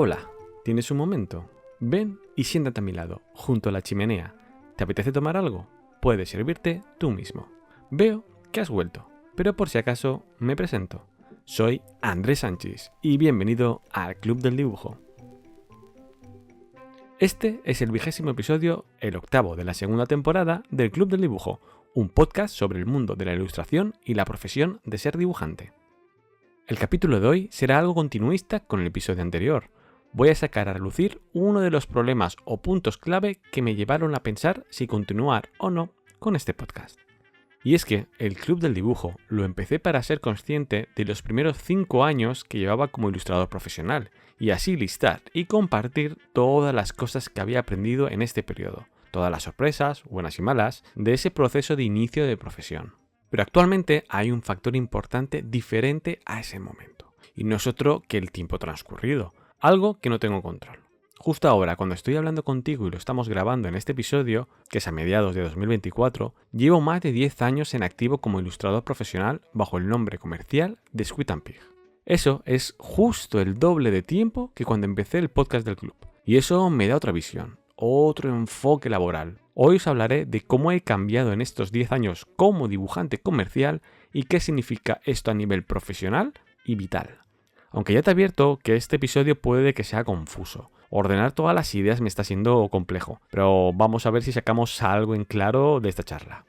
Hola, ¿tienes un momento? Ven y siéntate a mi lado, junto a la chimenea. ¿Te apetece tomar algo? Puedes servirte tú mismo. Veo que has vuelto, pero por si acaso me presento. Soy Andrés Sánchez y bienvenido al Club del Dibujo. Este es el 20º episodio, el octavo de la segunda temporada del Club del Dibujo, un podcast sobre el mundo de la ilustración y la profesión de ser dibujante. El capítulo de hoy será algo continuista con el episodio anterior. Voy a sacar a relucir uno de los problemas o puntos clave que me llevaron a pensar si continuar o no con este podcast. Y es que el Club del Dibujo lo empecé para ser consciente de los primeros 5 años que llevaba como ilustrador profesional, y así listar y compartir todas las cosas que había aprendido en este periodo, todas las sorpresas, buenas y malas, de ese proceso de inicio de profesión. Pero actualmente hay un factor importante diferente a ese momento, y no es otro que el tiempo transcurrido, algo que no tengo control. Justo ahora, cuando estoy hablando contigo y lo estamos grabando en este episodio, que es a mediados de 2024, llevo más de 10 años en activo como ilustrador profesional bajo el nombre comercial de Squid & Pig. Eso es justo el doble de tiempo que cuando empecé el podcast del club. Y eso me da otra visión, otro enfoque laboral. Hoy os hablaré de cómo he cambiado en estos 10 años como dibujante comercial y qué significa esto a nivel profesional y vital. Aunque ya te advierto que este episodio puede que sea confuso. Ordenar todas las ideas me está siendo complejo, pero vamos a ver si sacamos algo en claro de esta charla.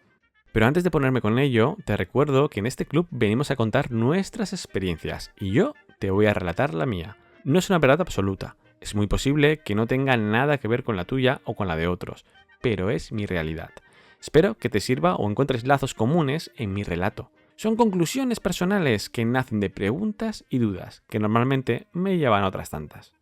Pero antes de ponerme con ello, te recuerdo que en este club venimos a contar nuestras experiencias y yo te voy a relatar la mía. No es una verdad absoluta, es muy posible que no tenga nada que ver con la tuya o con la de otros, pero es mi realidad. Espero que te sirva o encuentres lazos comunes en mi relato. Son conclusiones personales que nacen de preguntas y dudas, que normalmente me llevan a otras tantas.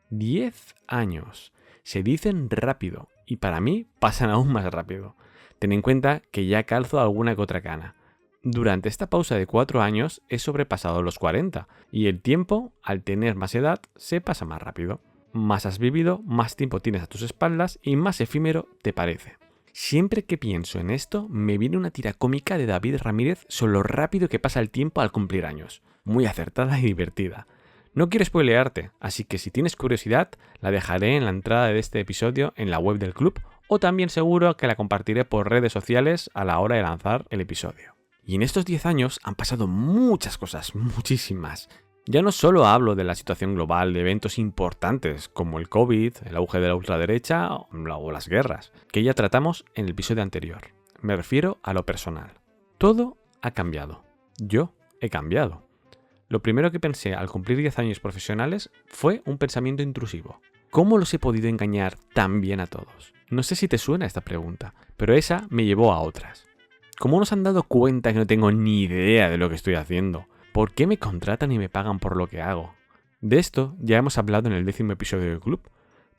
10 años. Se dicen rápido, y para mí pasan aún más rápido. Ten en cuenta que ya calzo alguna que otra cana. Durante esta pausa de 4 años he sobrepasado los 40, y el tiempo, al tener más edad, se pasa más rápido. Más has vivido, más tiempo tienes a tus espaldas y más efímero te parece. Siempre que pienso en esto, me viene una tira cómica de David Ramírez sobre lo rápido que pasa el tiempo al cumplir años. Muy acertada y divertida. No quiero spoilearte, así que si tienes curiosidad, la dejaré en la entrada de este episodio en la web del club, o también seguro que la compartiré por redes sociales a la hora de lanzar el episodio. Y en estos 10 años han pasado muchas cosas, muchísimas. Ya no solo hablo de la situación global de eventos importantes como el COVID, el auge de la ultraderecha o las guerras, que ya tratamos en el episodio anterior. Me refiero a lo personal. Todo ha cambiado. Yo he cambiado. Lo primero que pensé al cumplir 10 años profesionales fue un pensamiento intrusivo. ¿Cómo los he podido engañar tan bien a todos? No sé si te suena esta pregunta, pero esa me llevó a otras. ¿Cómo nos han dado cuenta que no tengo ni idea de lo que estoy haciendo? ¿Por qué me contratan y me pagan por lo que hago? De esto ya hemos hablado en el 10º episodio del club,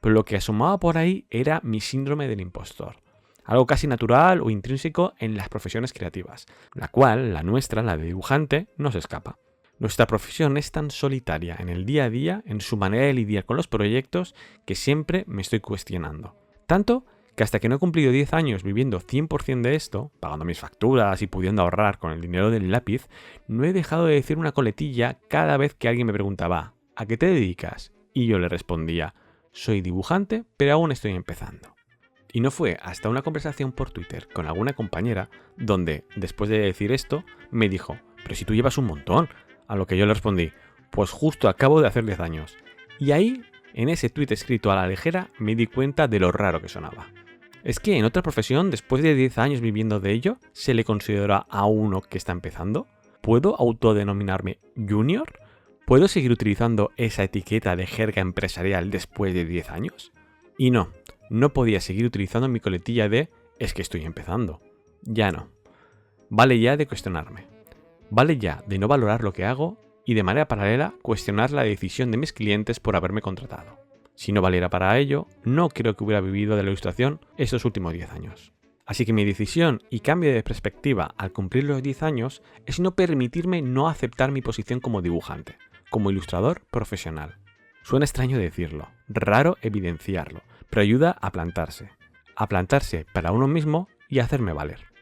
pero lo que asomaba por ahí era mi síndrome del impostor. Algo casi natural o intrínseco en las profesiones creativas, la cual, la nuestra, la de dibujante, no se escapa. Nuestra profesión es tan solitaria en el día a día, en su manera de lidiar con los proyectos, que siempre me estoy cuestionando. Tanto que hasta que no he cumplido 10 años viviendo 100% de esto, pagando mis facturas y pudiendo ahorrar con el dinero del lápiz, no he dejado de decir una coletilla cada vez que alguien me preguntaba ¿a qué te dedicas? Y yo le respondía soy dibujante, pero aún estoy empezando. Y no fue hasta una conversación por Twitter con alguna compañera donde, después de decir esto, me dijo pero si tú llevas un montón. A lo que yo le respondí, pues justo acabo de hacer 10 años. Y ahí, en ese tuit escrito a la ligera, me di cuenta de lo raro que sonaba. Es que en otra profesión, después de 10 años viviendo de ello, ¿se le considera a uno que está empezando? ¿Puedo autodenominarme junior? ¿Puedo seguir utilizando esa etiqueta de jerga empresarial después de 10 años? Y no podía seguir utilizando mi coletilla de es que estoy empezando. Ya no. Vale ya de cuestionarme. Vale ya de no valorar lo que hago y de manera paralela cuestionar la decisión de mis clientes por haberme contratado. Si no valiera para ello, no creo que hubiera vivido de la ilustración estos últimos 10 años. Así que mi decisión y cambio de perspectiva al cumplir los 10 años es no permitirme no aceptar mi posición como dibujante, como ilustrador profesional. Suena extraño decirlo, raro evidenciarlo, pero ayuda a plantarse para uno mismo y a hacerme valer.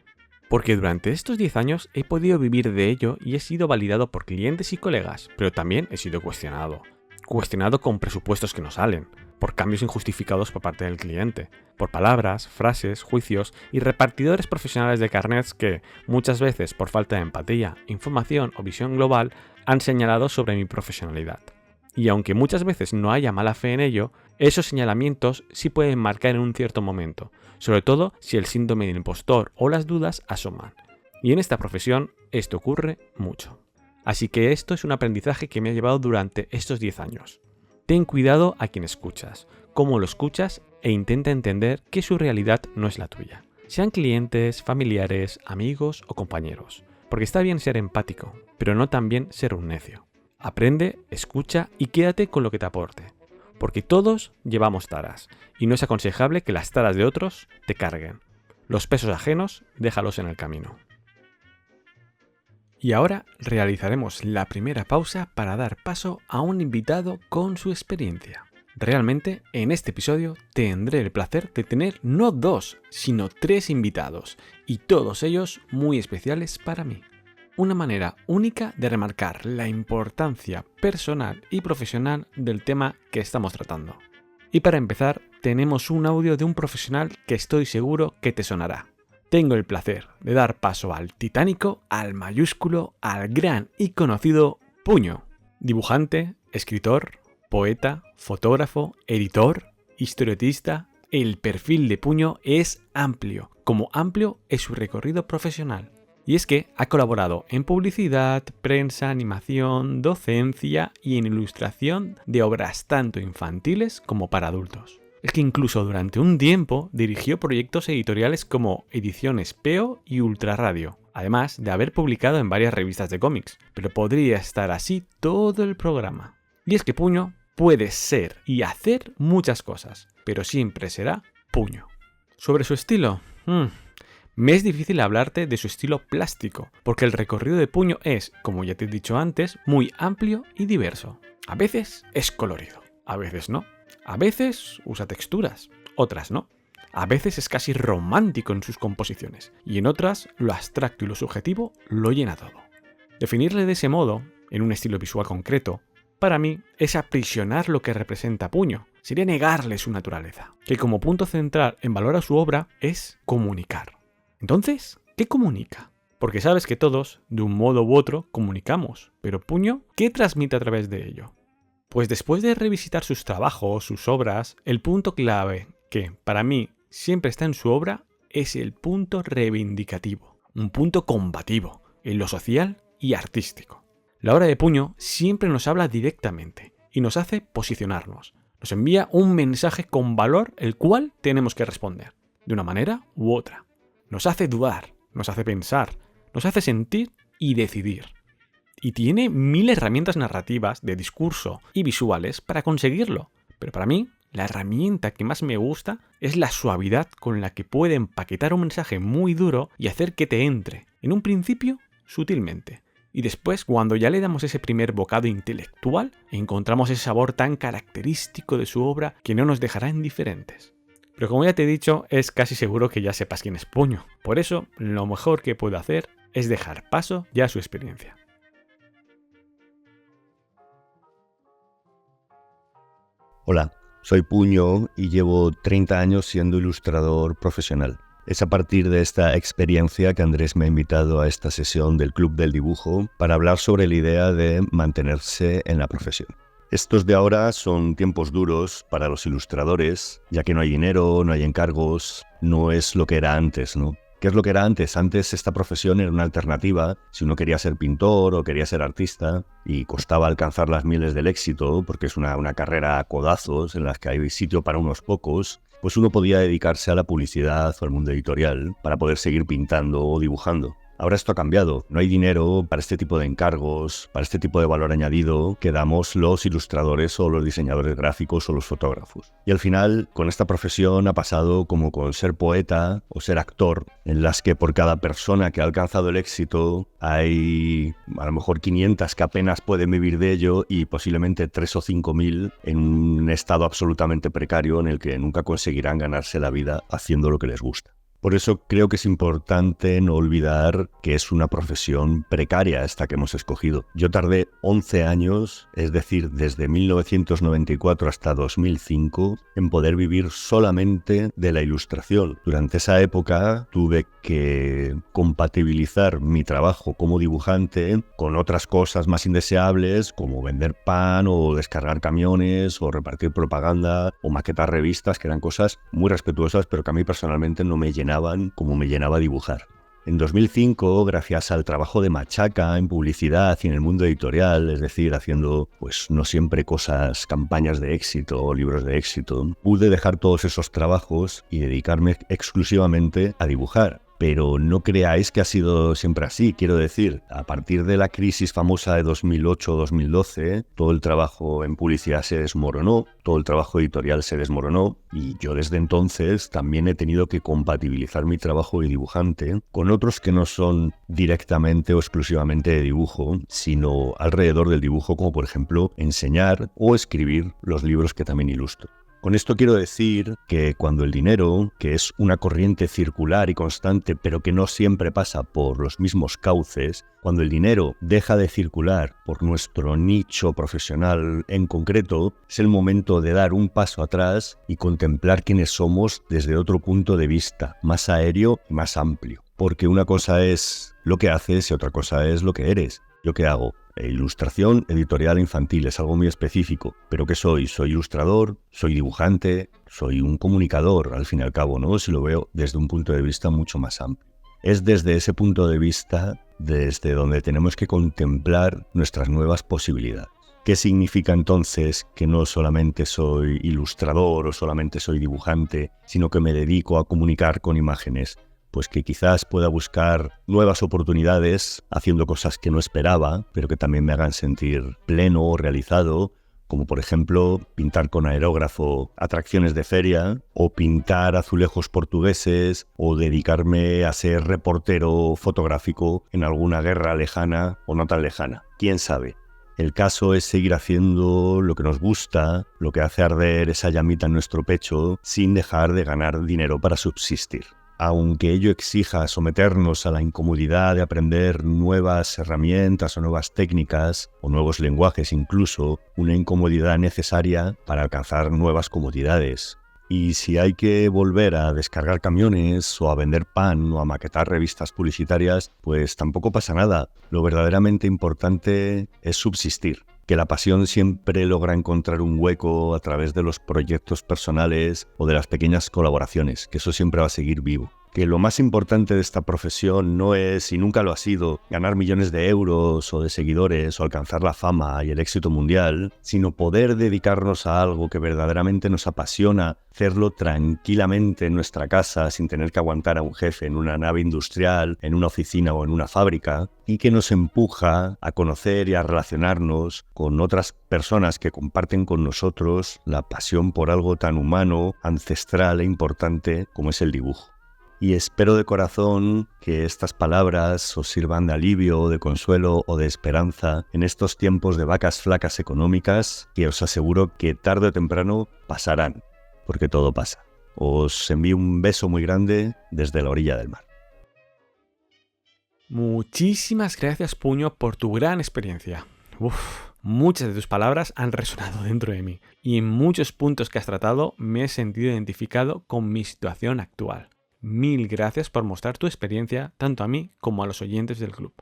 Porque durante estos 10 años he podido vivir de ello y he sido validado por clientes y colegas, pero también he sido cuestionado. cuestionado con presupuestos que no salen, por cambios injustificados por parte del cliente, por palabras, frases, juicios y repartidores profesionales de carnets que, muchas veces por falta de empatía, información o visión global, han señalado sobre mi profesionalidad. Y aunque muchas veces no haya mala fe en ello, esos señalamientos sí pueden marcar en un cierto momento, sobre todo si el síndrome del impostor o las dudas asoman. Y en esta profesión esto ocurre mucho. Así que esto es un aprendizaje que me ha llevado durante estos 10 años. Ten cuidado a quien escuchas, cómo lo escuchas e intenta entender que su realidad no es la tuya. Sean clientes, familiares, amigos o compañeros. Porque está bien ser empático, pero no también ser un necio. Aprende, escucha y quédate con lo que te aporte. Porque todos llevamos taras, y no es aconsejable que las taras de otros te carguen. Los pesos ajenos, déjalos en el camino. Y ahora realizaremos la primera pausa para dar paso a un invitado con su experiencia. Realmente, en este episodio tendré el placer de tener no 2, sino 3 invitados, y todos ellos muy especiales para mí. Una manera única de remarcar la importancia personal y profesional del tema que estamos tratando. Y para empezar, tenemos un audio de un profesional que estoy seguro que te sonará. Tengo el placer de dar paso al titánico, al mayúsculo, al gran y conocido Puño. Dibujante, escritor, poeta, fotógrafo, editor, historietista. El perfil de Puño es amplio, como amplio es su recorrido profesional. Y es que ha colaborado en publicidad, prensa, animación, docencia y en ilustración de obras tanto infantiles como para adultos. Es que incluso durante un tiempo dirigió proyectos editoriales como Ediciones Peo y Ultraradio, además de haber publicado en varias revistas de cómics, pero podría estar así todo el programa. Y es que Puño puede ser y hacer muchas cosas, pero siempre será Puño. Sobre su estilo, me es difícil hablarte de su estilo plástico, porque el recorrido de Puño es, como ya te he dicho antes, muy amplio y diverso. A veces es colorido, a veces no. A veces usa texturas, otras no. A veces es casi romántico en sus composiciones, y en otras lo abstracto y lo subjetivo lo llena todo. Definirle de ese modo, en un estilo visual concreto, para mí es aprisionar lo que representa Puño, sería negarle su naturaleza, que como punto central en valor a su obra es comunicar. Entonces, ¿qué comunica? Porque sabes que todos, de un modo u otro, comunicamos, pero Puño, ¿qué transmite a través de ello? Pues después de revisitar sus trabajos, sus obras, el punto clave que, para mí, siempre está en su obra es el punto reivindicativo, un punto combativo, en lo social y artístico. La obra de Puño siempre nos habla directamente y nos hace posicionarnos. Nos envía un mensaje con valor el cual tenemos que responder, de una manera u otra. Nos hace dudar, nos hace pensar, nos hace sentir y decidir. Y tiene 1000 herramientas narrativas, de discurso y visuales para conseguirlo. Pero para mí, la herramienta que más me gusta es la suavidad con la que puede empaquetar un mensaje muy duro y hacer que te entre, en un principio, sutilmente. Y después, cuando ya le damos ese primer bocado intelectual, encontramos ese sabor tan característico de su obra que no nos dejará indiferentes. Pero como ya te he dicho, es casi seguro que ya sepas quién es Puño. Por eso, lo mejor que puedo hacer es dejar paso ya a su experiencia. Hola, soy Puño y llevo 30 años siendo ilustrador profesional. Es a partir de esta experiencia que Andrés me ha invitado a esta sesión del Club del Dibujo para hablar sobre la idea de mantenerse en la profesión. Estos de ahora son tiempos duros para los ilustradores, ya que no hay dinero, no hay encargos, no es lo que era antes, ¿no? ¿Qué es lo que era antes? Antes esta profesión era una alternativa si uno quería ser pintor o quería ser artista y costaba alcanzar las mieles del éxito porque es una carrera a codazos en las que hay sitio para unos pocos, pues uno podía dedicarse a la publicidad o al mundo editorial para poder seguir pintando o dibujando. Ahora esto ha cambiado, no hay dinero para este tipo de encargos, para este tipo de valor añadido que damos los ilustradores o los diseñadores gráficos o los fotógrafos. Y al final, con esta profesión ha pasado como con ser poeta o ser actor, en las que por cada persona que ha alcanzado el éxito hay a lo mejor 500 que apenas pueden vivir de ello y posiblemente 3 o 5.000 en un estado absolutamente precario en el que nunca conseguirán ganarse la vida haciendo lo que les gusta. Por eso creo que es importante no olvidar que es una profesión precaria esta que hemos escogido. Yo tardé 11 años, es decir, desde 1994 hasta 2005, en poder vivir solamente de la ilustración. Durante esa época tuve que compatibilizar mi trabajo como dibujante con otras cosas más indeseables, como vender pan o descargar camiones o repartir propaganda o maquetar revistas, que eran cosas muy respetuosas, pero que a mí personalmente no me llenaban como me llenaba dibujar. En 2005, gracias al trabajo de Machaca en publicidad y en el mundo editorial, es decir, haciendo pues no siempre campañas de éxito o libros de éxito, pude dejar todos esos trabajos y dedicarme exclusivamente a dibujar. Pero no creáis que ha sido siempre así. Quiero decir, a partir de la crisis famosa de 2008-2012, todo el trabajo en publicidad se desmoronó, todo el trabajo editorial se desmoronó y yo desde entonces también he tenido que compatibilizar mi trabajo de dibujante con otros que no son directamente o exclusivamente de dibujo, sino alrededor del dibujo, como por ejemplo enseñar o escribir los libros que también ilustro. Con esto quiero decir que cuando el dinero, que es una corriente circular y constante, pero que no siempre pasa por los mismos cauces, cuando el dinero deja de circular por nuestro nicho profesional en concreto, es el momento de dar un paso atrás y contemplar quiénes somos desde otro punto de vista, más aéreo y más amplio. Porque una cosa es lo que haces y otra cosa es lo que eres. ¿Yo qué hago? Ilustración editorial infantil, es algo muy específico. ¿Pero qué soy? Soy ilustrador, soy dibujante, soy un comunicador, al fin y al cabo, ¿no? Si lo veo desde un punto de vista mucho más amplio. Es desde ese punto de vista desde donde tenemos que contemplar nuestras nuevas posibilidades. ¿Qué significa entonces que no solamente soy ilustrador o solamente soy dibujante, sino que me dedico a comunicar con imágenes? Pues que quizás pueda buscar nuevas oportunidades haciendo cosas que no esperaba, pero que también me hagan sentir pleno o realizado, como por ejemplo pintar con aerógrafo atracciones de feria, o pintar azulejos portugueses, o dedicarme a ser reportero fotográfico en alguna guerra lejana o no tan lejana. ¿Quién sabe? El caso es seguir haciendo lo que nos gusta, lo que hace arder esa llamita en nuestro pecho, sin dejar de ganar dinero para subsistir. Aunque ello exija someternos a la incomodidad de aprender nuevas herramientas o nuevas técnicas, o nuevos lenguajes incluso, una incomodidad necesaria para alcanzar nuevas comodidades. Y si hay que volver a descargar camiones, o a vender pan, o a maquetar revistas publicitarias, pues tampoco pasa nada. Lo verdaderamente importante es subsistir. Que la pasión siempre logra encontrar un hueco a través de los proyectos personales o de las pequeñas colaboraciones, que eso siempre va a seguir vivo. Que lo más importante de esta profesión no es, y nunca lo ha sido, ganar millones de euros o de seguidores o alcanzar la fama y el éxito mundial, sino poder dedicarnos a algo que verdaderamente nos apasiona, hacerlo tranquilamente en nuestra casa sin tener que aguantar a un jefe en una nave industrial, en una oficina o en una fábrica, y que nos empuja a conocer y a relacionarnos con otras personas que comparten con nosotros la pasión por algo tan humano, ancestral e importante como es el dibujo. Y espero de corazón que estas palabras os sirvan de alivio, de consuelo o de esperanza en estos tiempos de vacas flacas económicas que os aseguro que tarde o temprano pasarán, porque todo pasa. Os envío un beso muy grande desde la orilla del mar. Muchísimas gracias, Puño, por tu gran experiencia. Muchas de tus palabras han resonado dentro de mí y en muchos puntos que has tratado me he sentido identificado con mi situación actual. Mil gracias por mostrar tu experiencia tanto a mí como a los oyentes del club.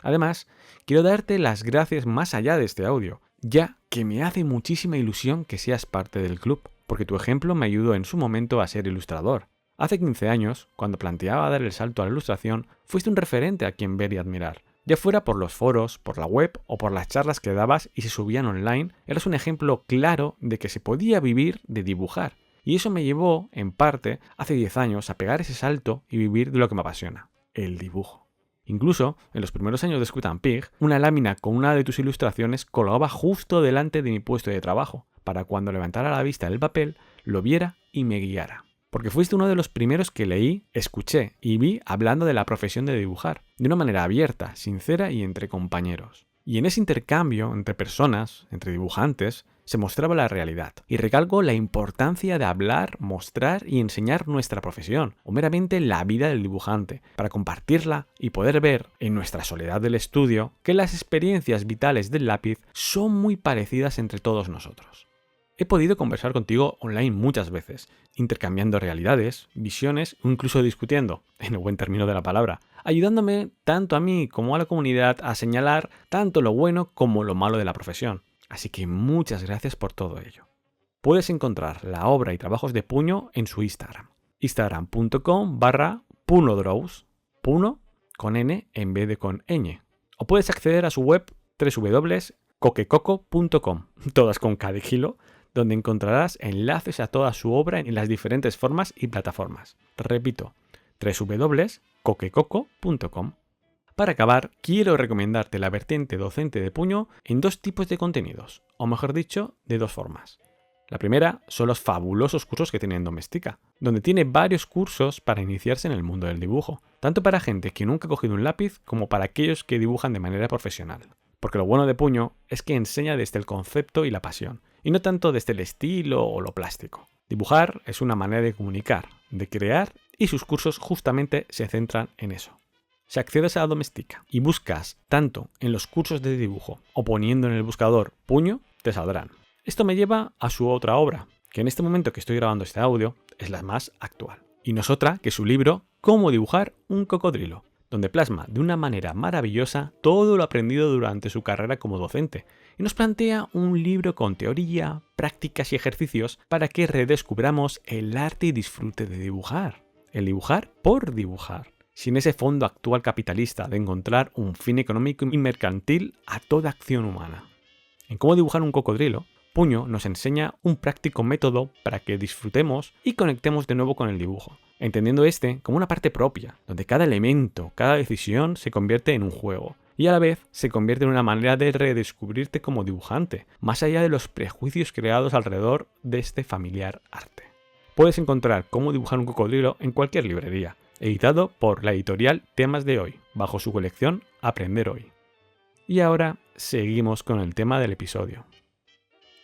Además, quiero darte las gracias más allá de este audio, ya que me hace muchísima ilusión que seas parte del club, porque tu ejemplo me ayudó en su momento a ser ilustrador. Hace 15 años, cuando planteaba dar el salto a la ilustración, fuiste un referente a quien ver y admirar. Ya fuera por los foros, por la web o por las charlas que dabas y se subían online, eras un ejemplo claro de que se podía vivir de dibujar. Y eso me llevó, en parte, hace 10 años a pegar ese salto y vivir de lo que me apasiona, el dibujo. Incluso, en los primeros años de Squid and Pig, una lámina con una de tus ilustraciones colgaba justo delante de mi puesto de trabajo, para cuando levantara la vista del papel, lo viera y me guiara. Porque fuiste uno de los primeros que leí, escuché y vi hablando de la profesión de dibujar, de una manera abierta, sincera y entre compañeros. Y en ese intercambio entre personas, entre dibujantes, se mostraba la realidad. Y recalco la importancia de hablar, mostrar y enseñar nuestra profesión, o meramente la vida del dibujante, para compartirla y poder ver, en nuestra soledad del estudio, que las experiencias vitales del lápiz son muy parecidas entre todos nosotros. He podido conversar contigo online muchas veces, intercambiando realidades, visiones o incluso discutiendo, en el buen término de la palabra, ayudándome tanto a mí como a la comunidad a señalar tanto lo bueno como lo malo de la profesión. Así que muchas gracias por todo ello. Puedes encontrar la obra y trabajos de Puño en su Instagram, instagram.com/punodraws, Puno con N en vez de con ñ. O puedes acceder a su web www.coquecoco.com, todas con K de kilo, donde encontrarás enlaces a toda su obra en las diferentes formas y plataformas. Repito, www.coquecoco.com. Para acabar, quiero recomendarte la vertiente docente de Puño en dos tipos de contenidos, o mejor dicho, de dos formas. La primera son los fabulosos cursos que tiene en Domestika, donde tiene varios cursos para iniciarse en el mundo del dibujo, tanto para gente que nunca ha cogido un lápiz como para aquellos que dibujan de manera profesional. Porque lo bueno de Puño es que enseña desde el concepto y la pasión, y no tanto desde el estilo o lo plástico. Dibujar es una manera de comunicar, de crear, y sus cursos justamente se centran en eso. Si accedes a Domestika y buscas tanto en los cursos de dibujo o poniendo en el buscador Puño, te saldrán. Esto me lleva a su otra obra, que en este momento que estoy grabando este audio es la más actual. Y no es otra que su libro Cómo dibujar un cocodrilo, donde plasma de una manera maravillosa todo lo aprendido durante su carrera como docente, y nos plantea un libro con teoría, prácticas y ejercicios para que redescubramos el arte y disfrute de dibujar. El dibujar por dibujar, sin ese fondo actual capitalista de encontrar un fin económico y mercantil a toda acción humana. En Cómo dibujar un cocodrilo, Puño nos enseña un práctico método para que disfrutemos y conectemos de nuevo con el dibujo, entendiendo este como una parte propia, donde cada elemento, cada decisión se convierte en un juego, y a la vez se convierte en una manera de redescubrirte como dibujante, más allá de los prejuicios creados alrededor de este familiar arte. Puedes encontrar Cómo dibujar un cocodrilo en cualquier librería, editado por la editorial Temas de Hoy, bajo su colección Aprender Hoy. Y ahora seguimos con el tema del episodio.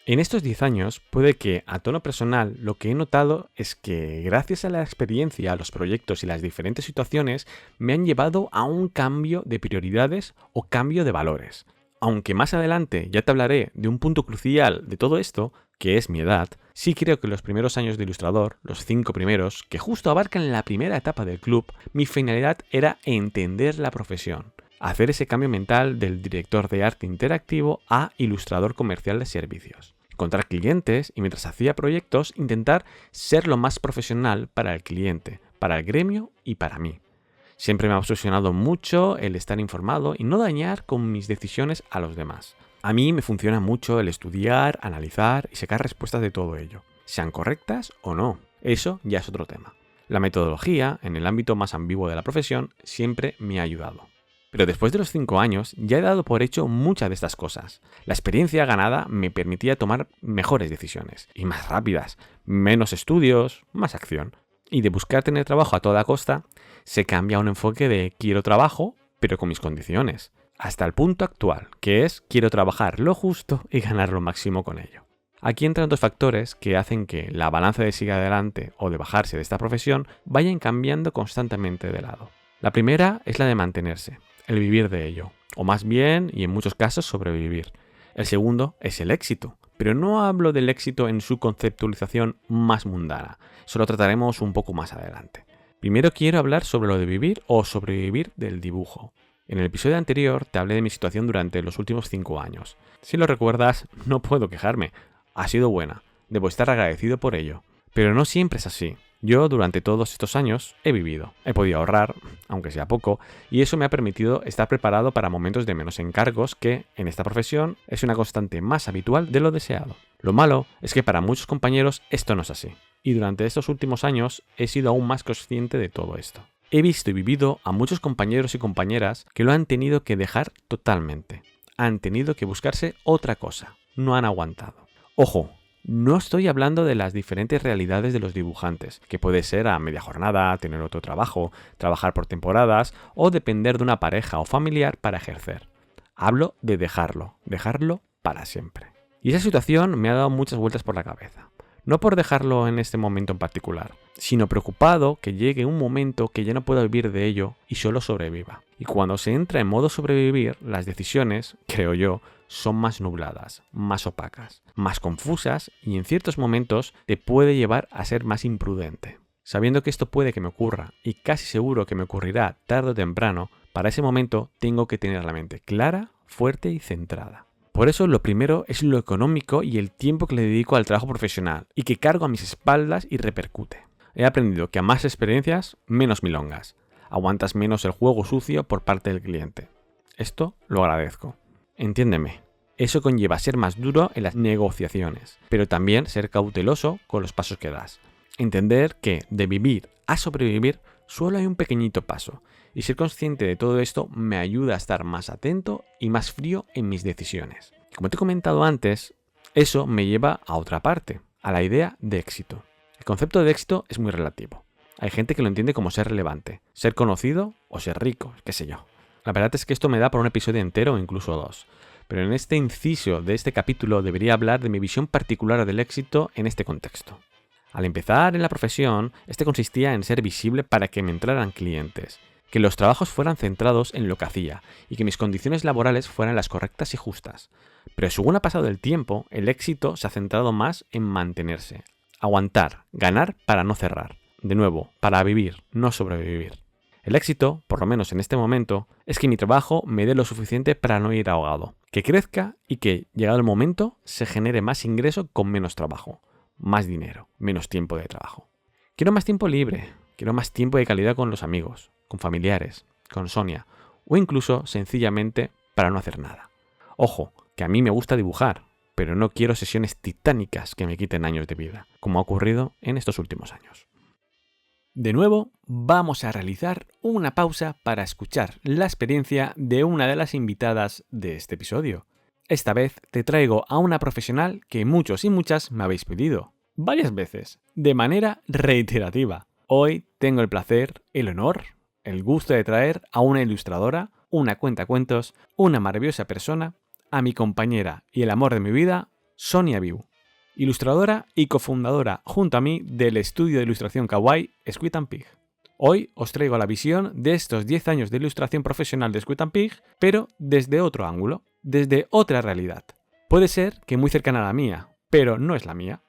En estos 10 años, puede que, a tono personal, lo que he notado es que, gracias a la experiencia, a los proyectos y las diferentes situaciones, me han llevado a un cambio de prioridades o cambio de valores. Aunque más adelante ya te hablaré de un punto crucial de todo esto, que es mi edad, sí creo que los primeros años de ilustrador, los 5 primeros, que justo abarcan la primera etapa del club, mi finalidad era entender la profesión. Hacer ese cambio mental del director de arte interactivo a ilustrador comercial de servicios. Encontrar clientes y mientras hacía proyectos intentar ser lo más profesional para el cliente, para el gremio y para mí. Siempre me ha obsesionado mucho el estar informado y no dañar con mis decisiones a los demás. A mí me funciona mucho el estudiar, analizar y sacar respuestas de todo ello, sean correctas o no. Eso ya es otro tema. La metodología, en el ámbito más ambiguo de la profesión, siempre me ha ayudado. Pero después de los 5 años ya he dado por hecho muchas de estas cosas. La experiencia ganada me permitía tomar mejores decisiones, y más rápidas, menos estudios, más acción. Y de buscar tener trabajo a toda costa, se cambia a un enfoque de quiero trabajo, pero con mis condiciones. Hasta el punto actual, que es quiero trabajar lo justo y ganar lo máximo con ello. Aquí entran dos factores que hacen que la balanza de seguir adelante o de bajarse de esta profesión vayan cambiando constantemente de lado. La primera es la de mantenerse, el vivir de ello, o más bien, y en muchos casos, sobrevivir. El segundo es el éxito, pero no hablo del éxito en su conceptualización más mundana, eso lo trataremos un poco más adelante. Primero quiero hablar sobre lo de vivir o sobrevivir del dibujo. En el episodio anterior te hablé de mi situación durante los últimos 5 años. Si lo recuerdas, no puedo quejarme, ha sido buena, debo estar agradecido por ello, pero no siempre es así. Yo durante todos estos años he vivido, he podido ahorrar, aunque sea poco, y eso me ha permitido estar preparado para momentos de menos encargos que, en esta profesión, es una constante más habitual de lo deseado. Lo malo es que para muchos compañeros esto no es así, y durante estos últimos años he sido aún más consciente de todo esto. He visto y vivido a muchos compañeros y compañeras que lo han tenido que dejar totalmente, han tenido que buscarse otra cosa, no han aguantado. Ojo, no estoy hablando de las diferentes realidades de los dibujantes, que puede ser a media jornada, tener otro trabajo, trabajar por temporadas o depender de una pareja o familiar para ejercer. Hablo de dejarlo para siempre. Y esa situación me ha dado muchas vueltas por la cabeza. No por dejarlo en este momento en particular, sino preocupado que llegue un momento que ya no pueda vivir de ello y solo sobreviva. Y cuando se entra en modo sobrevivir, las decisiones, creo yo, son más nubladas, más opacas, más confusas y en ciertos momentos te puede llevar a ser más imprudente. Sabiendo que esto puede que me ocurra y casi seguro que me ocurrirá tarde o temprano, para ese momento tengo que tener la mente clara, fuerte y centrada. Por eso lo primero es lo económico y el tiempo que le dedico al trabajo profesional y que cargo a mis espaldas y repercute. He aprendido que a más experiencias, menos milongas. Aguantas menos el juego sucio por parte del cliente. Esto lo agradezco. Entiéndeme, eso conlleva ser más duro en las negociaciones, pero también ser cauteloso con los pasos que das. Entender que de vivir a sobrevivir solo hay un pequeñito paso, y ser consciente de todo esto me ayuda a estar más atento y más frío en mis decisiones. Como te he comentado antes, eso me lleva a otra parte, a la idea de éxito. El concepto de éxito es muy relativo. Hay gente que lo entiende como ser relevante, ser conocido o ser rico, qué sé yo. La verdad es que esto me da para un episodio entero o incluso dos. Pero en este inciso de este capítulo debería hablar de mi visión particular del éxito en este contexto. Al empezar en la profesión, este consistía en ser visible para que me entraran clientes, que los trabajos fueran centrados en lo que hacía y que mis condiciones laborales fueran las correctas y justas. Pero según ha pasado el tiempo, el éxito se ha centrado más en mantenerse, aguantar, ganar para no cerrar. De nuevo, para vivir, no sobrevivir. El éxito, por lo menos en este momento, es que mi trabajo me dé lo suficiente para no ir ahogado, que crezca y que, llegado el momento, se genere más ingreso con menos trabajo, más dinero, menos tiempo de trabajo. Quiero más tiempo libre, quiero más tiempo de calidad con los amigos, con familiares, con Sonia, o incluso sencillamente para no hacer nada. Ojo, que a mí me gusta dibujar, pero no quiero sesiones titánicas que me quiten años de vida, como ha ocurrido en estos últimos años. De nuevo, vamos a realizar una pausa para escuchar la experiencia de una de las invitadas de este episodio. Esta vez te traigo a una profesional que muchos y muchas me habéis pedido, varias veces, de manera reiterativa. Hoy tengo el placer, el honor, el gusto de traer a una ilustradora, una cuentacuentos, una maravillosa persona, a mi compañera y el amor de mi vida, Sonia Viu. Ilustradora y cofundadora junto a mí del estudio de ilustración kawaii Squid & Pig. Hoy os traigo la visión de estos 10 años de ilustración profesional de Squid & Pig, pero desde otro ángulo, desde otra realidad. Puede ser que muy cercana a la mía, pero no es la mía.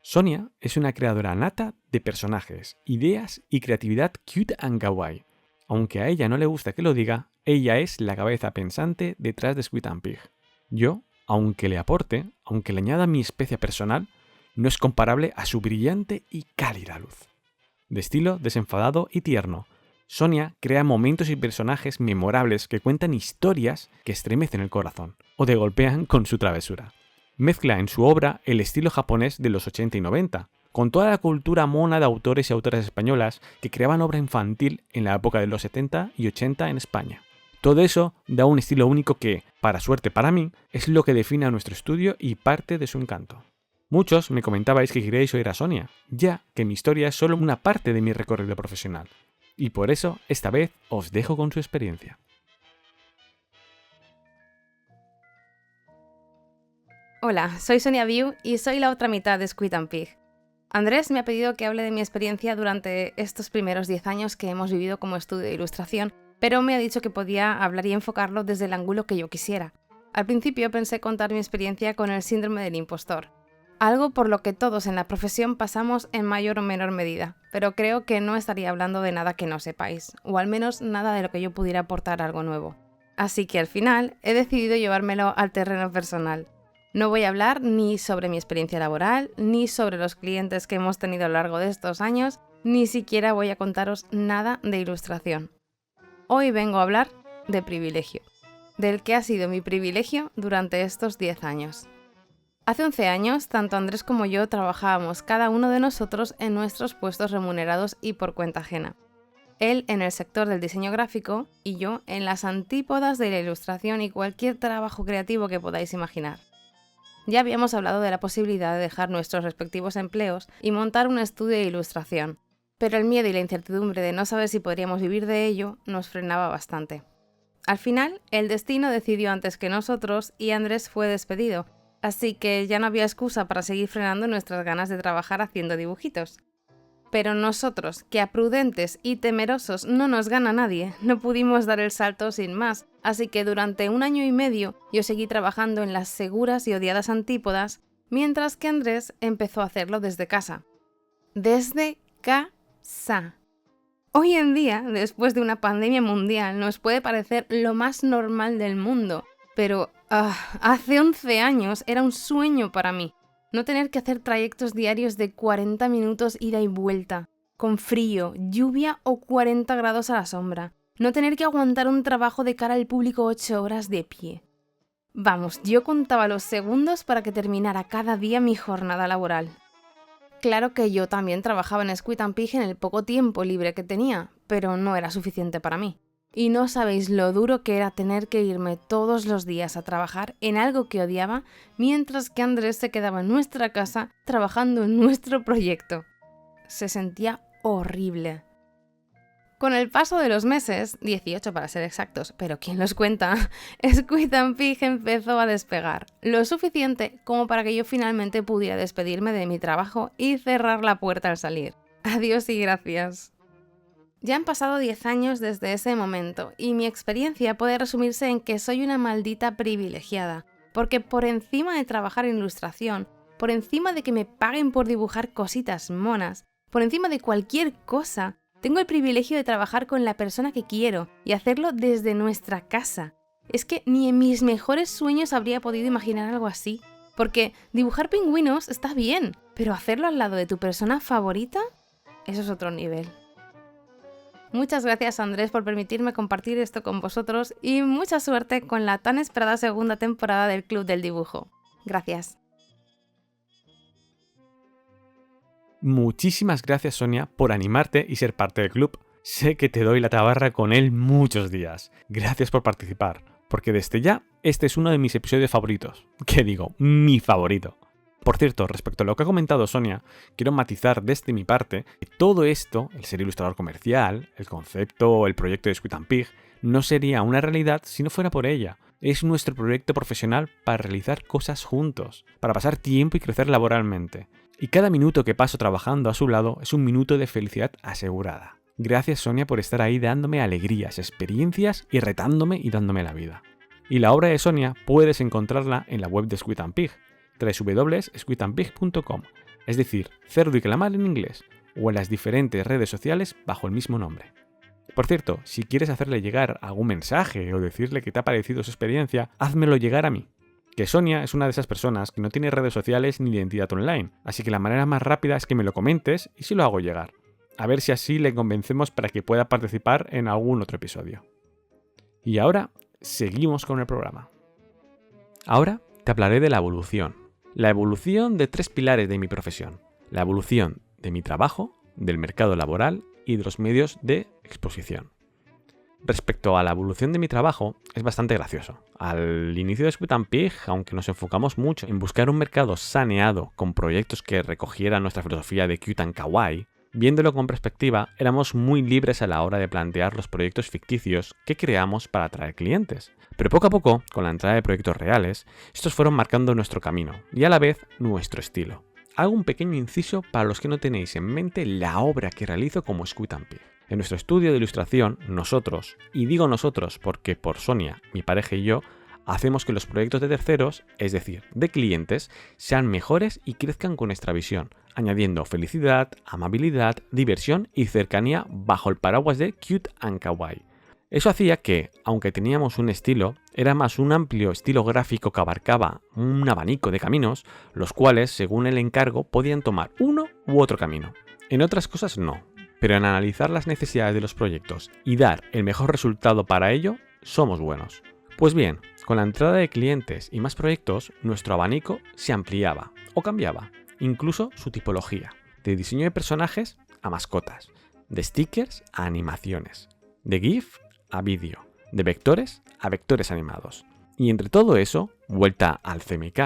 Sonia es una creadora nata de personajes, ideas y creatividad cute and kawaii. Aunque a ella no le gusta que lo diga, ella es la cabeza pensante detrás de Squid & Pig. Yo, aunque le aporte, aunque le añada mi especia personal, no es comparable a su brillante y cálida luz. De estilo desenfadado y tierno, Sonia crea momentos y personajes memorables que cuentan historias que estremecen el corazón o te golpean con su travesura. Mezcla en su obra el estilo japonés de los 80 y 90, con toda la cultura mona de autores y autoras españolas que creaban obra infantil en la época de los 70 y 80 en España. Todo eso da un estilo único que, para suerte para mí, es lo que define a nuestro estudio y parte de su encanto. Muchos me comentabais que queríais oír a Sonia, ya que mi historia es solo una parte de mi recorrido profesional. Y por eso, esta vez, os dejo con su experiencia. Hola, soy Sonia Viu y soy la otra mitad de Squid & Pig. Andrés me ha pedido que hable de mi experiencia durante estos primeros 10 años que hemos vivido como estudio de ilustración, pero me ha dicho que podía hablar y enfocarlo desde el ángulo que yo quisiera. Al principio pensé contar mi experiencia con el síndrome del impostor, algo por lo que todos en la profesión pasamos en mayor o menor medida, pero creo que no estaría hablando de nada que no sepáis, o al menos nada de lo que yo pudiera aportar algo nuevo. Así que al final he decidido llevármelo al terreno personal. No voy a hablar ni sobre mi experiencia laboral, ni sobre los clientes que hemos tenido a lo largo de estos años, ni siquiera voy a contaros nada de ilustración. Hoy vengo a hablar de privilegio, del que ha sido mi privilegio durante estos 10 años. Hace 11 años, tanto Andrés como yo trabajábamos cada uno de nosotros en nuestros puestos remunerados y por cuenta ajena. Él en el sector del diseño gráfico y yo en las antípodas de la ilustración y cualquier trabajo creativo que podáis imaginar. Ya habíamos hablado de la posibilidad de dejar nuestros respectivos empleos y montar un estudio de ilustración, pero el miedo y la incertidumbre de no saber si podríamos vivir de ello nos frenaba bastante. Al final, el destino decidió antes que nosotros y Andrés fue despedido, así que ya no había excusa para seguir frenando nuestras ganas de trabajar haciendo dibujitos. Pero nosotros, que a prudentes y temerosos no nos gana nadie, no pudimos dar el salto sin más, así que durante 1 año y medio yo seguí trabajando en las seguras y odiadas Antípodas, mientras que Andrés empezó a hacerlo desde casa. Desde casa. Hoy en día, después de una pandemia mundial, nos puede parecer lo más normal del mundo, pero hace 11 años era un sueño para mí. No tener que hacer trayectos diarios de 40 minutos ida y vuelta, con frío, lluvia o 40 grados a la sombra. No tener que aguantar un trabajo de cara al público 8 horas de pie. Vamos, yo contaba los segundos para que terminara cada día mi jornada laboral. Claro que yo también trabajaba en Squid & Pig en el poco tiempo libre que tenía, pero no era suficiente para mí. Y no sabéis lo duro que era tener que irme todos los días a trabajar en algo que odiaba, mientras que Andrés se quedaba en nuestra casa trabajando en nuestro proyecto. Se sentía horrible. Con el paso de los meses, 18 para ser exactos, pero ¿quién los cuenta?, Squid & Pig empezó a despegar, lo suficiente como para que yo finalmente pudiera despedirme de mi trabajo y cerrar la puerta al salir. Adiós y gracias. Ya han pasado 10 años desde ese momento y mi experiencia puede resumirse en que soy una maldita privilegiada, porque por encima de trabajar en ilustración, por encima de que me paguen por dibujar cositas monas, por encima de cualquier cosa, tengo el privilegio de trabajar con la persona que quiero y hacerlo desde nuestra casa. Es que ni en mis mejores sueños habría podido imaginar algo así, porque dibujar pingüinos está bien, pero hacerlo al lado de tu persona favorita, eso es otro nivel. Muchas gracias, Andrés, por permitirme compartir esto con vosotros y mucha suerte con la tan esperada segunda temporada del Club del Dibujo. Gracias. Muchísimas gracias, Sonia, por animarte y ser parte del club. Sé que te doy la tabarra con él muchos días. Gracias por participar, porque desde ya este es uno de mis episodios favoritos. ¿Qué digo? Mi favorito. Por cierto, respecto a lo que ha comentado Sonia, quiero matizar desde mi parte que todo esto, el ser ilustrador comercial, el concepto o el proyecto de Squid & Pig, no sería una realidad si no fuera por ella. Es nuestro proyecto profesional para realizar cosas juntos, para pasar tiempo y crecer laboralmente. Y cada minuto que paso trabajando a su lado es un minuto de felicidad asegurada. Gracias, Sonia, por estar ahí dándome alegrías, experiencias y retándome y dándome la vida. Y la obra de Sonia puedes encontrarla en la web de Squid & Pig, www.squidandpig.com, es decir, cerdo y calamar en inglés, o en las diferentes redes sociales bajo el mismo nombre. Por cierto, si quieres hacerle llegar algún mensaje o decirle qué te ha parecido su experiencia, házmelo llegar a mí. Que Sonia es una de esas personas que no tiene redes sociales ni identidad online, así que la manera más rápida es que me lo comentes y se lo hago llegar. A ver si así le convencemos para que pueda participar en algún otro episodio. Y ahora, seguimos con el programa. Ahora te hablaré de la evolución. La evolución de 3 pilares de mi profesión. La evolución de mi trabajo, del mercado laboral y de los medios de exposición. Respecto a la evolución de mi trabajo, es bastante gracioso. Al inicio de Squid & Pig, aunque nos enfocamos mucho en buscar un mercado saneado con proyectos que recogieran nuestra filosofía de cute and kawaii, viéndolo con perspectiva, éramos muy libres a la hora de plantear los proyectos ficticios que creamos para atraer clientes. Pero poco a poco, con la entrada de proyectos reales, estos fueron marcando nuestro camino y a la vez nuestro estilo. Hago un pequeño inciso para los que no tenéis en mente la obra que realizo como Squid & Pig. En nuestro estudio de ilustración, nosotros, y digo nosotros porque por Sonia, mi pareja y yo, hacemos que los proyectos de terceros, es decir, de clientes, sean mejores y crezcan con nuestra visión, añadiendo felicidad, amabilidad, diversión y cercanía bajo el paraguas de cute and kawaii. Eso hacía que, aunque teníamos un estilo, era más un amplio estilo gráfico que abarcaba un abanico de caminos, los cuales, según el encargo, podían tomar uno u otro camino. En otras cosas no, pero en analizar las necesidades de los proyectos y dar el mejor resultado para ello, somos buenos. Pues bien, con la entrada de clientes y más proyectos, nuestro abanico se ampliaba o cambiaba, incluso su tipología, de diseño de personajes a mascotas, de stickers a animaciones, de GIF a vídeo, de vectores a vectores animados. Y entre todo eso, vuelta al CMYK,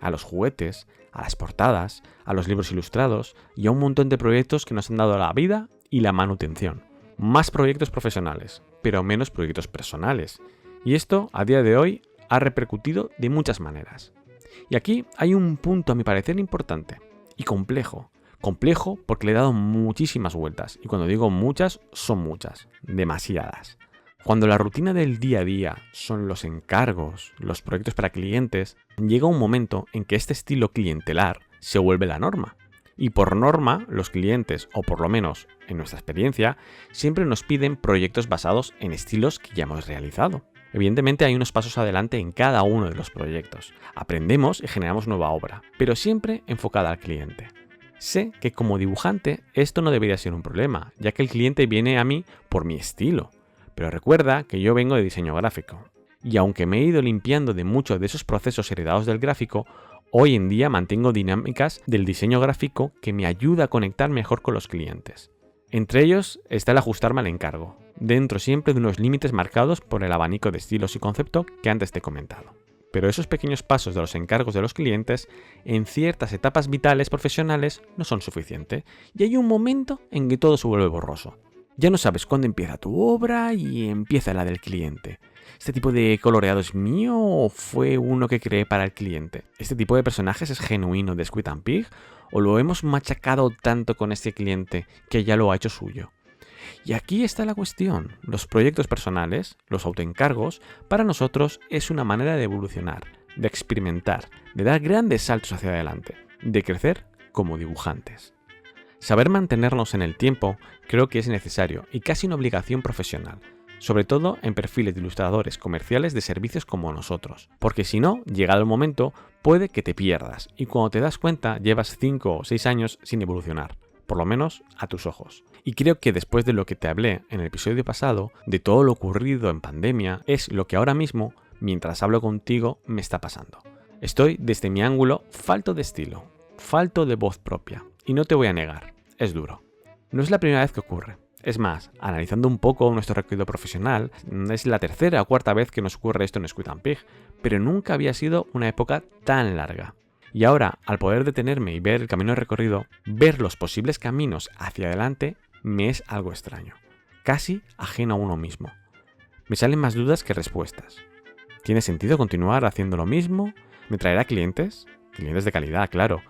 a los juguetes, a las portadas, a los libros ilustrados y a un montón de proyectos que nos han dado la vida y la manutención. Más proyectos profesionales, pero menos proyectos personales. Y esto, a día de hoy, ha repercutido de muchas maneras. Y aquí hay un punto a mi parecer importante y complejo. Complejo porque le he dado muchísimas vueltas, y cuando digo muchas, son muchas, demasiadas. Cuando la rutina del día a día son los encargos, los proyectos para clientes, llega un momento en que este estilo clientelar se vuelve la norma. Y por norma, los clientes, o por lo menos en nuestra experiencia, siempre nos piden proyectos basados en estilos que ya hemos realizado. Evidentemente hay unos pasos adelante en cada uno de los proyectos. Aprendemos y generamos nueva obra, pero siempre enfocada al cliente. Sé que como dibujante esto no debería ser un problema, ya que el cliente viene a mí por mi estilo. Pero recuerda que yo vengo de diseño gráfico. Y aunque me he ido limpiando de muchos de esos procesos heredados del gráfico, hoy en día mantengo dinámicas del diseño gráfico que me ayuda a conectar mejor con los clientes. Entre ellos está el ajustarme al encargo, dentro siempre de unos límites marcados por el abanico de estilos y concepto que antes te he comentado. Pero esos pequeños pasos de los encargos de los clientes en ciertas etapas vitales profesionales no son suficientes y hay un momento en que todo se vuelve borroso. Ya no sabes cuándo empieza tu obra y empieza la del cliente. ¿Este tipo de coloreado es mío o fue uno que creé para el cliente? ¿Este tipo de personajes es genuino de Squid and Pig o lo hemos machacado tanto con este cliente que ya lo ha hecho suyo? Y aquí está la cuestión. Los proyectos personales, los autoencargos, para nosotros es una manera de evolucionar, de experimentar, de dar grandes saltos hacia adelante, de crecer como dibujantes. Saber mantenernos en el tiempo creo que es necesario y casi una obligación profesional, sobre todo en perfiles de ilustradores comerciales de servicios como nosotros, porque si no, llegado el momento, puede que te pierdas y cuando te das cuenta llevas 5 o 6 años sin evolucionar, por lo menos a tus ojos. Y creo que después de lo que te hablé en el episodio pasado, de todo lo ocurrido en pandemia, es lo que ahora mismo, mientras hablo contigo, me está pasando. Estoy, desde mi ángulo, falto de estilo, falto de voz propia. Y no te voy a negar, es duro. No es la primera vez que ocurre. Es más, analizando un poco nuestro recorrido profesional, es la tercera o cuarta vez que nos ocurre esto en Squid and Pig, pero nunca había sido una época tan larga. Y ahora, al poder detenerme y ver el camino recorrido, ver los posibles caminos hacia adelante, me es algo extraño, casi ajeno a uno mismo. Me salen más dudas que respuestas. ¿Tiene sentido continuar haciendo lo mismo? ¿Me traerá clientes? Clientes de calidad, claro.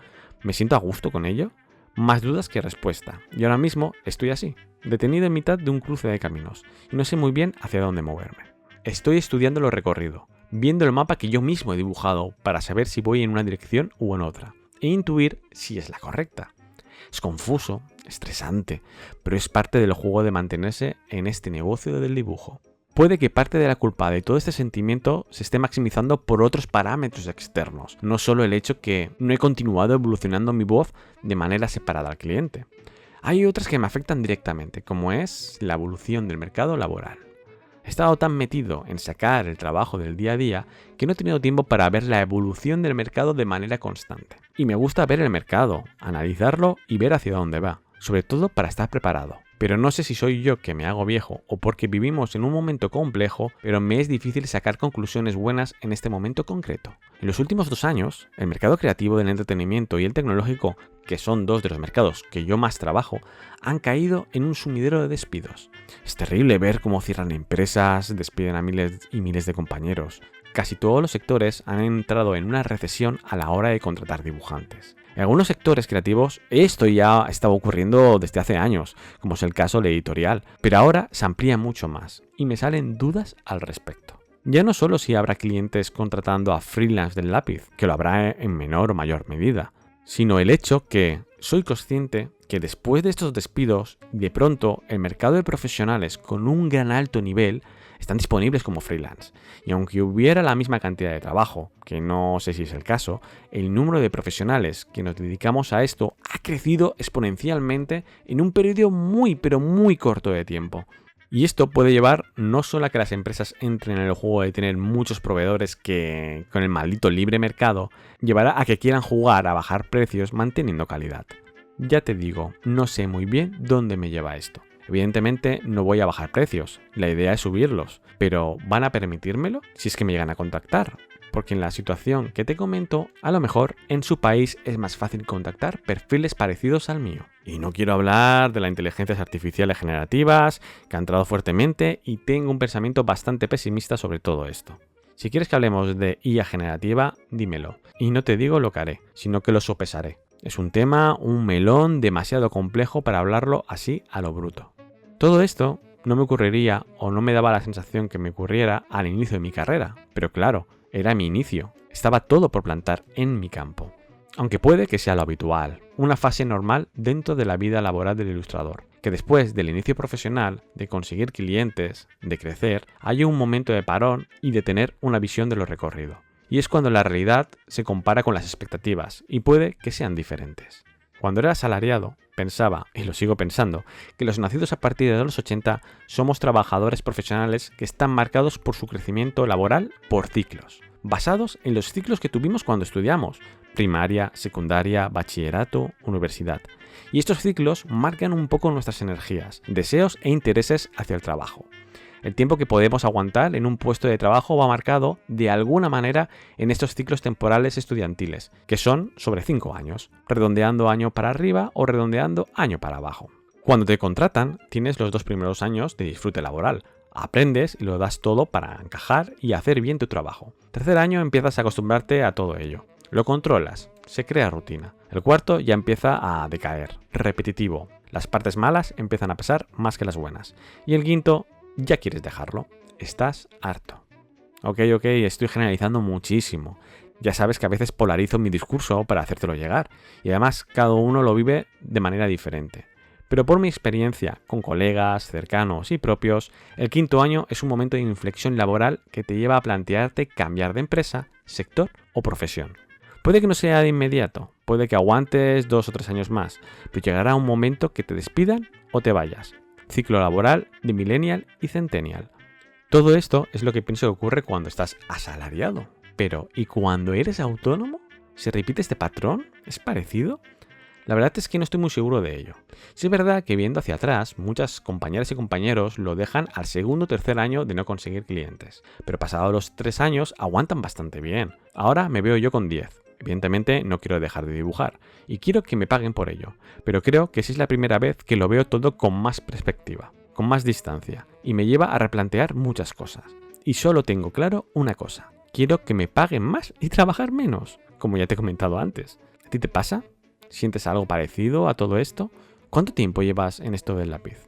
¿Me siento a gusto con ello? Más dudas que respuesta. Y ahora mismo estoy así, detenido en mitad de un cruce de caminos, y no sé muy bien hacia dónde moverme. Estoy estudiando lo recorrido, viendo el mapa que yo mismo he dibujado para saber si voy en una dirección u en otra, e intuir si es la correcta. Es confuso, estresante, pero es parte del juego de mantenerse en este negocio del dibujo. Puede que parte de la culpa de todo este sentimiento se esté maximizando por otros parámetros externos, no solo el hecho que no he continuado evolucionando mi voz de manera separada al cliente. Hay otras que me afectan directamente, como es la evolución del mercado laboral. He estado tan metido en sacar el trabajo del día a día que no he tenido tiempo para ver la evolución del mercado de manera constante. Y me gusta ver el mercado, analizarlo y ver hacia dónde va, sobre todo para estar preparado. Pero no sé si soy yo que me hago viejo o porque vivimos en un momento complejo, pero me es difícil sacar conclusiones buenas en este momento concreto. En los últimos 2 años, el mercado creativo del entretenimiento y el tecnológico, que son 2 de los mercados que yo más trabajo, han caído en un sumidero de despidos. Es terrible ver cómo cierran empresas, despiden a miles y miles de compañeros. Casi todos los sectores han entrado en una recesión a la hora de contratar dibujantes. En algunos sectores creativos esto ya estaba ocurriendo desde hace años, como es el caso del editorial, pero ahora se amplía mucho más y me salen dudas al respecto. Ya no solo si habrá clientes contratando a freelance del lápiz, que lo habrá en menor o mayor medida, sino el hecho que soy consciente que después de estos despidos, de pronto el mercado de profesionales con un gran alto nivel están disponibles como freelance. Y aunque hubiera la misma cantidad de trabajo, que no sé si es el caso, el número de profesionales que nos dedicamos a esto ha crecido exponencialmente en un periodo muy pero muy corto de tiempo. Y esto puede llevar no solo a que las empresas entren en el juego de tener muchos proveedores que, con el maldito libre mercado, llevará a que quieran jugar a bajar precios manteniendo calidad. Ya te digo, no sé muy bien dónde me lleva esto. Evidentemente no voy a bajar precios, la idea es subirlos, pero ¿van a permitírmelo si es que me llegan a contactar? Porque en la situación que te comento, a lo mejor en su país es más fácil contactar perfiles parecidos al mío. Y no quiero hablar de las inteligencias artificiales generativas, que han entrado fuertemente y tengo un pensamiento bastante pesimista sobre todo esto. Si quieres que hablemos de IA generativa, dímelo. Y no te digo lo que haré, sino que lo sopesaré. Es un tema, un melón demasiado complejo para hablarlo así a lo bruto. Todo esto no me ocurriría o no me daba la sensación que me ocurriera al inicio de mi carrera, pero claro, era mi inicio, estaba todo por plantar en mi campo. Aunque puede que sea lo habitual, una fase normal dentro de la vida laboral del ilustrador, que después del inicio profesional, de conseguir clientes, de crecer, hay un momento de parón y de tener una visión de lo recorrido. Y es cuando la realidad se compara con las expectativas y puede que sean diferentes. Cuando era asalariado, pensaba, y lo sigo pensando, que los nacidos a partir de los 80 somos trabajadores profesionales que están marcados por su crecimiento laboral por ciclos, basados en los ciclos que tuvimos cuando estudiamos, primaria, secundaria, bachillerato, universidad. Y estos ciclos marcan un poco nuestras energías, deseos e intereses hacia el trabajo. El tiempo que podemos aguantar en un puesto de trabajo va marcado de alguna manera en estos ciclos temporales estudiantiles, que son sobre 5 años, redondeando año para arriba o redondeando año para abajo. Cuando te contratan, tienes los 2 primeros años de disfrute laboral. Aprendes y lo das todo para encajar y hacer bien tu trabajo. Tercer año empiezas a acostumbrarte a todo ello. Lo controlas, se crea rutina. El cuarto ya empieza a decaer, repetitivo. Las partes malas empiezan a pesar más que las buenas. Y el quinto, ya quieres dejarlo. Estás harto. Ok, estoy generalizando muchísimo. Ya sabes que a veces polarizo mi discurso para hacértelo llegar. Y además cada uno lo vive de manera diferente. Pero por mi experiencia con colegas, cercanos y propios, el quinto año es un momento de inflexión laboral que te lleva a plantearte cambiar de empresa, sector o profesión. Puede que no sea de inmediato, puede que aguantes 2 o 3 años más, pero llegará un momento que te despidan o te vayas. Ciclo laboral de millennial y centennial. Todo esto es lo que pienso que ocurre cuando estás asalariado. Pero, ¿y cuando eres autónomo? ¿Se repite este patrón? ¿Es parecido? La verdad es que no estoy muy seguro de ello. Sí es verdad que viendo hacia atrás, muchas compañeras y compañeros lo dejan al segundo o tercer año de no conseguir clientes. Pero pasados los 3 años aguantan bastante bien. Ahora me veo yo con 10. Evidentemente no quiero dejar de dibujar y quiero que me paguen por ello, pero creo que sí es la primera vez que lo veo todo con más perspectiva, con más distancia y me lleva a replantear muchas cosas. Y solo tengo claro una cosa, quiero que me paguen más y trabajar menos, como ya te he comentado antes. ¿A ti te pasa? ¿Sientes algo parecido a todo esto? ¿Cuánto tiempo llevas en esto del lápiz?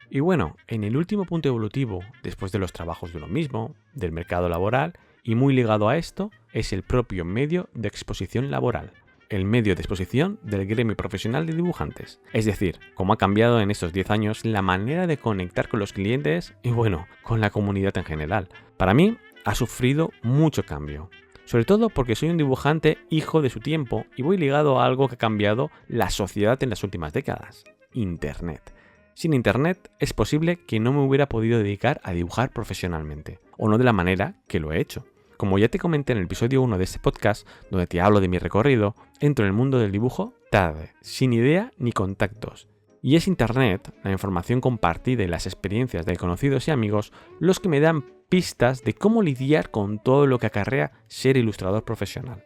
Y bueno, en el último punto evolutivo, después de los trabajos de uno mismo, del mercado laboral, y muy ligado a esto, es el propio medio de exposición laboral, el medio de exposición del gremio profesional de dibujantes. Es decir, cómo ha cambiado en estos 10 años la manera de conectar con los clientes y bueno, con la comunidad en general. Para mí, ha sufrido mucho cambio. Sobre todo porque soy un dibujante hijo de su tiempo y voy ligado a algo que ha cambiado la sociedad en las últimas décadas, Internet. Sin Internet es posible que no me hubiera podido dedicar a dibujar profesionalmente, o no de la manera que lo he hecho. Como ya te comenté en el episodio 1 de este podcast, donde te hablo de mi recorrido, entro en el mundo del dibujo tarde, sin idea ni contactos. Y es Internet, la información compartida y las experiencias de conocidos y amigos los que me dan pistas de cómo lidiar con todo lo que acarrea ser ilustrador profesional.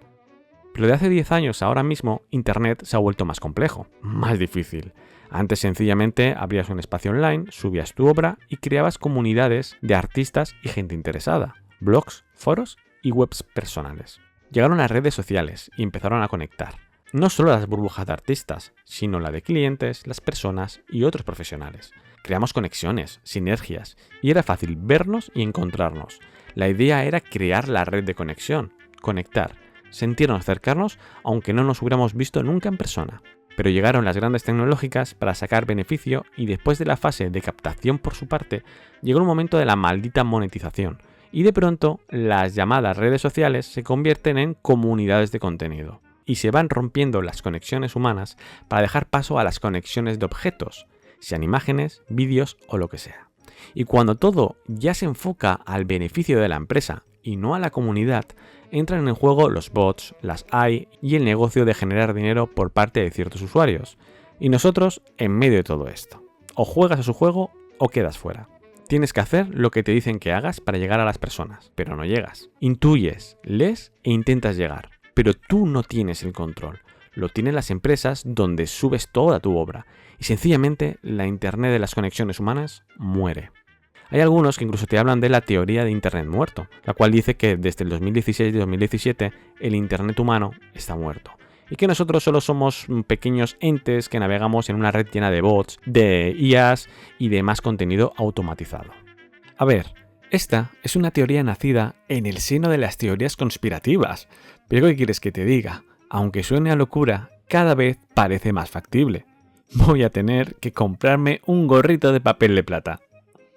Pero de hace 10 años a ahora mismo, Internet se ha vuelto más complejo, más difícil. Antes sencillamente abrías un espacio online, subías tu obra y creabas comunidades de artistas y gente interesada, blogs, foros y webs personales. Llegaron las redes sociales y empezaron a conectar. No solo las burbujas de artistas, sino la de clientes, las personas y otros profesionales. Creamos conexiones, sinergias, y era fácil vernos y encontrarnos. La idea era crear la red de conexión, conectar, sentirnos cercanos aunque no nos hubiéramos visto nunca en persona. Pero llegaron las grandes tecnológicas para sacar beneficio y después de la fase de captación por su parte, llegó el momento de la maldita monetización. Y de pronto, las llamadas redes sociales se convierten en comunidades de contenido. Y se van rompiendo las conexiones humanas para dejar paso a las conexiones de objetos, sean imágenes, vídeos o lo que sea. Y cuando todo ya se enfoca al beneficio de la empresa y no a la comunidad, entran en juego los bots, las AI y el negocio de generar dinero por parte de ciertos usuarios. Y nosotros en medio de todo esto. O juegas a su juego o quedas fuera. Tienes que hacer lo que te dicen que hagas para llegar a las personas, pero no llegas. Intuyes, lees e intentas llegar, pero tú no tienes el control. Lo tienen las empresas donde subes toda tu obra y sencillamente la Internet de las conexiones humanas muere. Hay algunos que incluso te hablan de la teoría de Internet muerto, la cual dice que desde el 2016 y 2017 el Internet humano está muerto, y que nosotros solo somos pequeños entes que navegamos en una red llena de bots, de IAs y de más contenido automatizado. A ver, esta es una teoría nacida en el seno de las teorías conspirativas, pero ¿qué quieres que te diga? Aunque suene a locura, cada vez parece más factible. Voy a tener que comprarme un gorrito de papel de plata.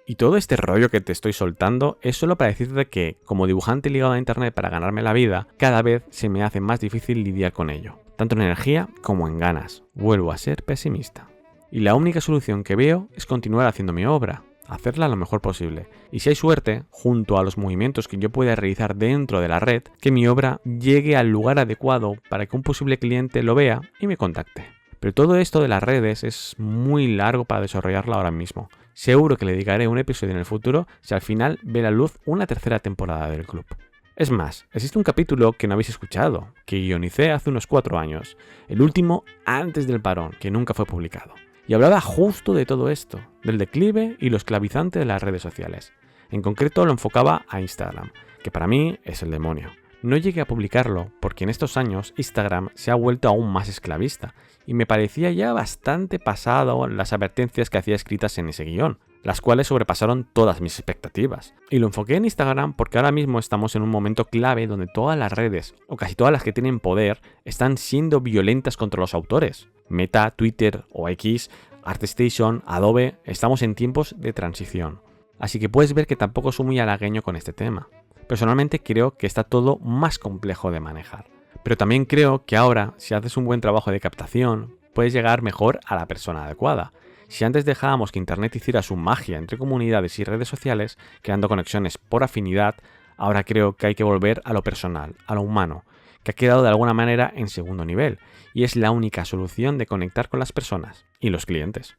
Y todo este rollo que te estoy soltando es solo para decirte que, como dibujante ligado a internet para ganarme la vida, cada vez se me hace más difícil lidiar con ello, tanto en energía como en ganas. Vuelvo a ser pesimista. Y la única solución que veo es continuar haciendo mi obra, hacerla lo mejor posible. Y si hay suerte, junto a los movimientos que yo pueda realizar dentro de la red, que mi obra llegue al lugar adecuado para que un posible cliente lo vea y me contacte. Pero todo esto de las redes es muy largo para desarrollarlo ahora mismo. Seguro que le dedicaré un episodio en el futuro si al final ve la luz una tercera temporada del club. Es más, existe un capítulo que no habéis escuchado, que guionicé hace unos 4 años, el último antes del parón, que nunca fue publicado. Y hablaba justo de todo esto, del declive y lo esclavizante de las redes sociales. En concreto lo enfocaba a Instagram, que para mí es el demonio. No llegué a publicarlo porque en estos años Instagram se ha vuelto aún más esclavista y me parecía ya bastante pasado las advertencias que hacía escritas en ese guión, las cuales sobrepasaron todas mis expectativas. Y lo enfoqué en Instagram porque ahora mismo estamos en un momento clave donde todas las redes, o casi todas las que tienen poder, están siendo violentas contra los autores. Meta, Twitter o X, ArtStation, Adobe, estamos en tiempos de transición. Así que puedes ver que tampoco soy muy halagueño con este tema. Personalmente creo que está todo más complejo de manejar. Pero también creo que ahora, si haces un buen trabajo de captación, puedes llegar mejor a la persona adecuada. Si antes dejábamos que Internet hiciera su magia entre comunidades y redes sociales, creando conexiones por afinidad, ahora creo que hay que volver a lo personal, a lo humano, que ha quedado de alguna manera en segundo nivel, y es la única solución de conectar con las personas y los clientes.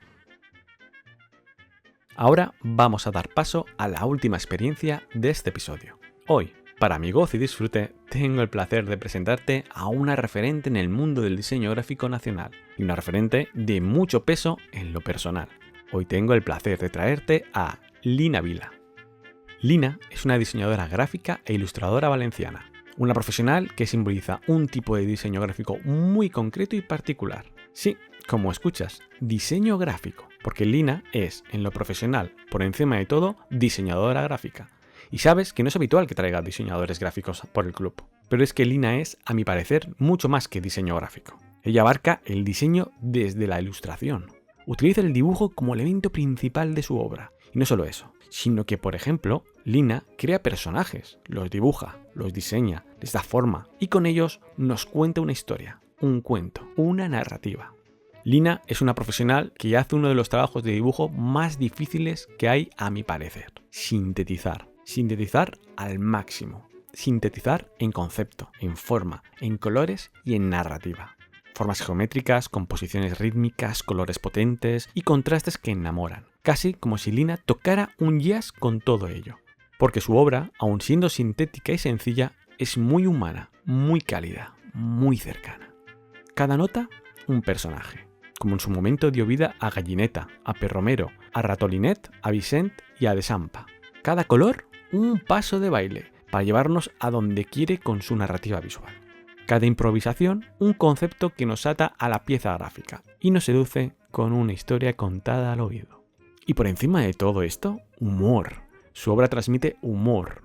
Ahora vamos a dar paso a la última experiencia de este episodio. Hoy, para mi gozo y disfrute, tengo el placer de presentarte a una referente en el mundo del diseño gráfico nacional y una referente de mucho peso en lo personal. Hoy tengo el placer de traerte a Lina Vila. Lina es una diseñadora gráfica e ilustradora valenciana, una profesional que simboliza un tipo de diseño gráfico muy concreto y particular. Sí, como escuchas, diseño gráfico, porque Lina es, en lo profesional, por encima de todo, diseñadora gráfica. Y sabes que no es habitual que traiga diseñadores gráficos por el club. Pero es que Lina es, a mi parecer, mucho más que diseño gráfico. Ella abarca el diseño desde la ilustración. Utiliza el dibujo como elemento principal de su obra. Y no solo eso, sino que, por ejemplo, Lina crea personajes, los dibuja, los diseña, les da forma y con ellos nos cuenta una historia, un cuento, una narrativa. Lina es una profesional que hace uno de los trabajos de dibujo más difíciles que hay a mi parecer, sintetizar. Sintetizar al máximo. Sintetizar en concepto, en forma, en colores y en narrativa. Formas geométricas, composiciones rítmicas, colores potentes y contrastes que enamoran. Casi como si Lina tocara un jazz con todo ello. Porque su obra, aun siendo sintética y sencilla, es muy humana, muy cálida, muy cercana. Cada nota, un personaje. Como en su momento dio vida a Gallineta, a Perromero, a Ratolinet, a Vicent y a Desampa. Cada color, un paso de baile para llevarnos a donde quiere con su narrativa visual. Cada improvisación, un concepto que nos ata a la pieza gráfica y nos seduce con una historia contada al oído. Y por encima de todo esto, humor. Su obra transmite humor